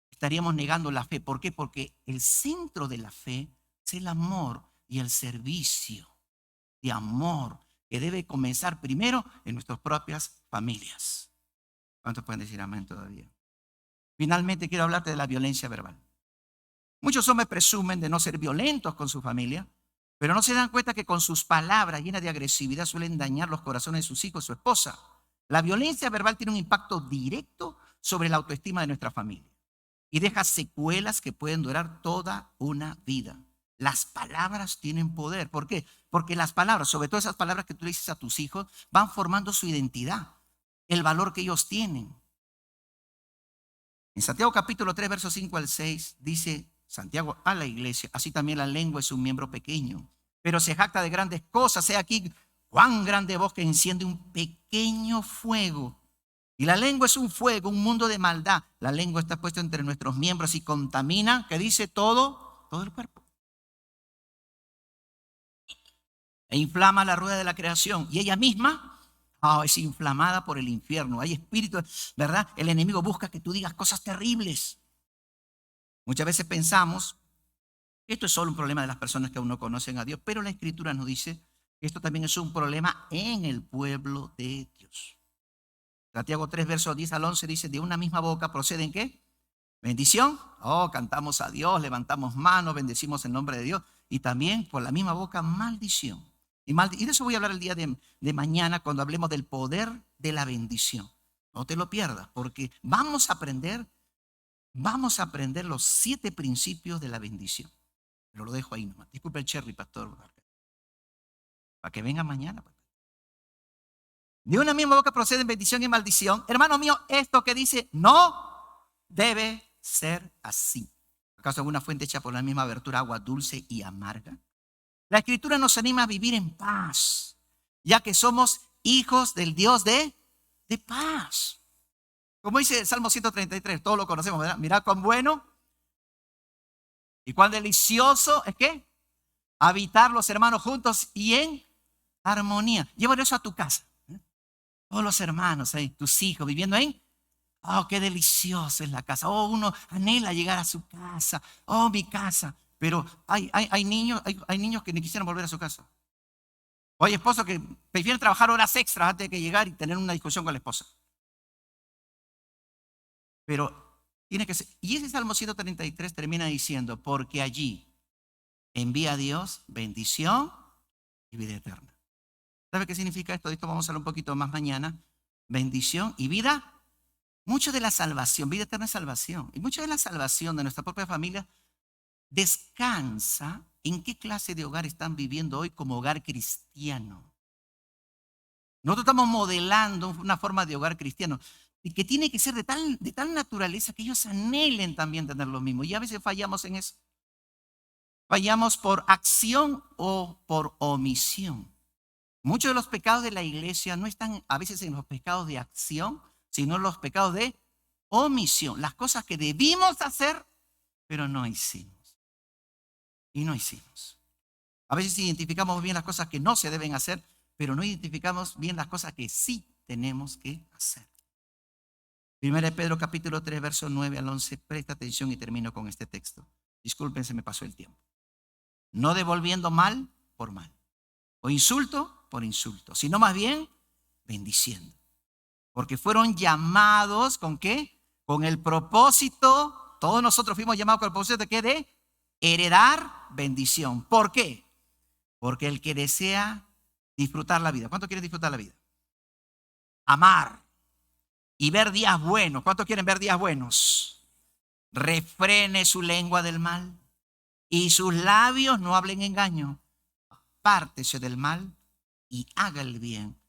estaríamos negando la fe. ¿Por qué? Porque el centro de la fe es el amor y el servicio de amor que debe comenzar primero en nuestras propias familias. ¿Cuántos pueden decir amén todavía? Finalmente quiero hablarte de la violencia verbal. Muchos hombres presumen de no ser violentos con su familia, pero no se dan cuenta que con sus palabras llenas de agresividad suelen dañar los corazones de sus hijos y su esposa. La violencia verbal tiene un impacto directo sobre la autoestima de nuestra familia y deja secuelas que pueden durar toda una vida. Las palabras tienen poder. ¿Por qué? Porque las palabras, sobre todo esas palabras que tú le dices a tus hijos, van formando su identidad, el valor que ellos tienen. En Santiago capítulo 3, versos 5 al 6, dice Santiago a la iglesia, así también la lengua es un miembro pequeño, pero se jacta de grandes cosas. He aquí cuán grande voz que enciende un pequeño fuego. Y la lengua es un fuego, un mundo de maldad. La lengua está puesta entre nuestros miembros y contamina, que dice todo el cuerpo. E inflama la rueda de la creación. Y ella misma es inflamada por el infierno. Hay espíritu, ¿verdad? El enemigo busca que tú digas cosas terribles. Muchas veces pensamos que esto es solo un problema de las personas que aún no conocen a Dios, pero la Escritura nos dice que esto también es un problema en el pueblo de Dios. Santiago 3, versos 10 al 11 dice, de una misma boca proceden ¿qué? Bendición. Cantamos a Dios, levantamos manos, bendecimos el nombre de Dios. Y también por la misma boca maldición. Y de eso voy a hablar el día de mañana cuando hablemos del poder de la bendición. No te lo pierdas, porque vamos a aprender los 7 principios de la bendición. Pero lo dejo ahí nomás. Disculpe el cherry, pastor. Para que venga mañana. De una misma boca proceden bendición y maldición. Hermano mío, esto que dice no debe ser así. ¿Acaso alguna fuente hecha por la misma abertura agua dulce y amarga? La Escritura nos anima a vivir en paz, ya que somos hijos del Dios de paz. Como dice el Salmo 133, todos lo conocemos, ¿verdad? Mirad cuán bueno y cuán delicioso es que habitar los hermanos juntos y en armonía. Llévalo eso a tu casa. Todos los hermanos, tus hijos viviendo ahí. Oh, qué delicioso es la casa. Oh, uno anhela llegar a su casa. Oh, mi casa. Pero hay niños que ni quisieran volver a su casa. O hay esposos que prefieren trabajar horas extras antes de que llegar y tener una discusión con la esposa. Pero tiene que ser. Y ese Salmo 133 termina diciendo, porque allí envía a Dios bendición y vida eterna. ¿Sabe qué significa esto? De esto vamos a hablar un poquito más mañana. Bendición y vida. Mucho de la salvación, vida eterna es salvación. Y mucho de la salvación de nuestra propia familia descansa en qué clase de hogar están viviendo hoy como hogar cristiano. Nosotros estamos modelando una forma de hogar cristiano y que tiene que ser de tal naturaleza que ellos anhelen también tener lo mismo. Y a veces fallamos en eso. Fallamos por acción o por omisión. Muchos de los pecados de la iglesia no están a veces en los pecados de acción, sino en los pecados de omisión. Las cosas que debimos hacer, pero no hicimos. Y no hicimos. A veces identificamos bien las cosas que no se deben hacer, pero no identificamos bien las cosas que sí tenemos que hacer. 1 Pedro capítulo 3, verso 9 al 11. Presta atención y termino con este texto. Disculpen, se me pasó el tiempo. No devolviendo mal por mal, o insulto por insulto, sino más bien bendiciendo. Porque fueron llamados, ¿con qué? Con el propósito, todos nosotros fuimos llamados con el propósito de ¿qué? De heredar bendición. ¿Por qué? Porque el que desea disfrutar la vida. ¿Cuánto quiere disfrutar la vida? Amar y ver días buenos. ¿Cuántos quieren ver días buenos? Refrene su lengua del mal y sus labios no hablen engaño. Apártese del mal y haga el bien.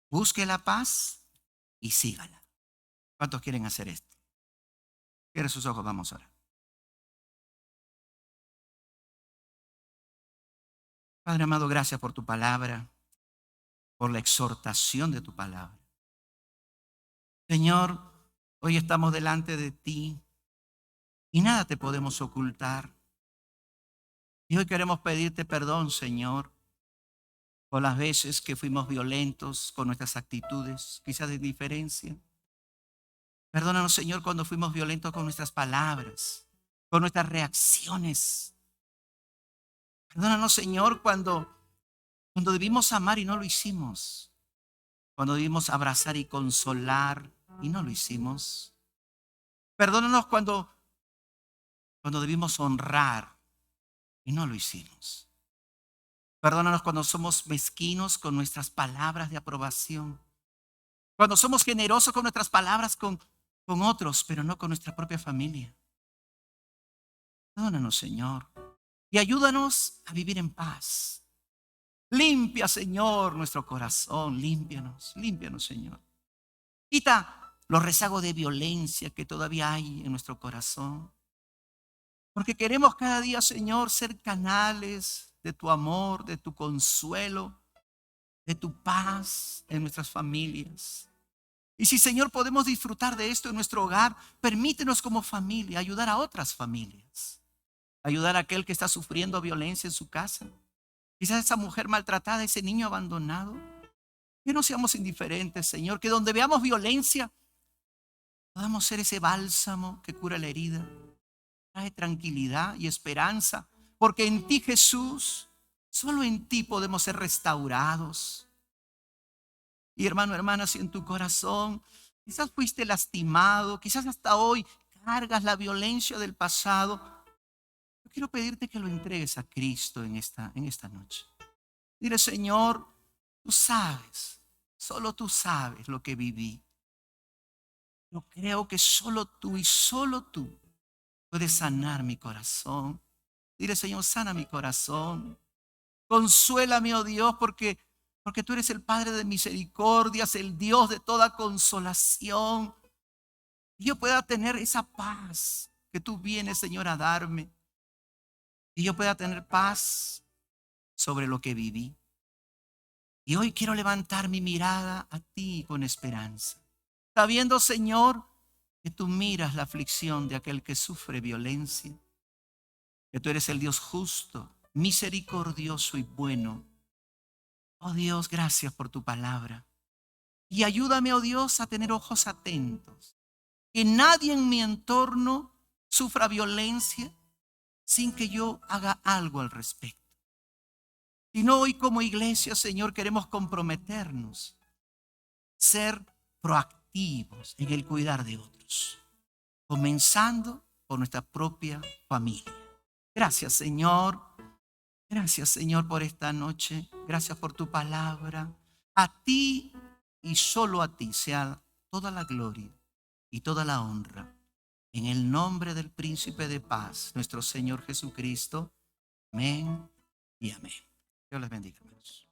Busque la paz y sígala. ¿Cuántos quieren hacer esto? Cierre sus ojos, vamos ahora. Padre amado, gracias por tu palabra, por la exhortación de tu palabra. Señor, hoy estamos delante de ti y nada te podemos ocultar. Y hoy queremos pedirte perdón, Señor, por las veces que fuimos violentos con nuestras actitudes, quizás de indiferencia. Perdónanos, Señor, cuando fuimos violentos con nuestras palabras, con nuestras reacciones. Perdónanos, Señor, cuando debimos amar y no lo hicimos. Cuando debimos abrazar y consolar y no lo hicimos. Perdónanos cuando debimos honrar y no lo hicimos. Perdónanos cuando somos mezquinos con nuestras palabras de aprobación. Cuando somos generosos con nuestras palabras con otros, pero no con nuestra propia familia. Perdónanos, Señor. Y ayúdanos a vivir en paz. Limpia, Señor, nuestro corazón. Límpianos, Señor. Quita los rezagos de violencia que todavía hay en nuestro corazón. Porque queremos cada día, Señor, ser canales de tu amor, de tu consuelo, de tu paz en nuestras familias. Y si, Señor, podemos disfrutar de esto en nuestro hogar, permítenos como familia ayudar a otras familias. Ayudar a aquel que está sufriendo violencia en su casa. Quizás esa mujer maltratada, ese niño abandonado. Que no seamos indiferentes, Señor. Que donde veamos violencia, podamos ser ese bálsamo que cura la herida. Trae tranquilidad y esperanza. Porque en ti, Jesús, solo en ti podemos ser restaurados. Y hermano, hermana, si en tu corazón quizás fuiste lastimado, quizás hasta hoy cargas la violencia del pasado, yo quiero pedirte que lo entregues a Cristo en esta noche. Dile, Señor, tú sabes, solo tú sabes lo que viví. Yo creo que solo tú y solo tú puedes sanar mi corazón. Dile, Señor, sana mi corazón. Consuélame, oh Dios, porque tú eres el Padre de misericordias, el Dios de toda consolación. Y yo pueda tener esa paz que tú vienes, Señor, a darme. Y yo pueda tener paz sobre lo que viví. Y hoy quiero levantar mi mirada a ti con esperanza. Sabiendo, Señor, que tú miras la aflicción de aquel que sufre violencia. Que tú eres el Dios justo, misericordioso y bueno. Oh Dios, gracias por tu palabra. Y ayúdame, oh Dios, a tener ojos atentos. Que nadie en mi entorno sufra violencia sin que yo haga algo al respecto. Sino hoy como iglesia, Señor, queremos comprometernos, ser proactivos en el cuidar de otros, comenzando por nuestra propia familia. Gracias, Señor. Gracias, Señor, por esta noche. Gracias por tu palabra. A ti y solo a ti sea toda la gloria y toda la honra. En el nombre del Príncipe de Paz, nuestro Señor Jesucristo. Amén y amén. Dios les bendiga, hermanos.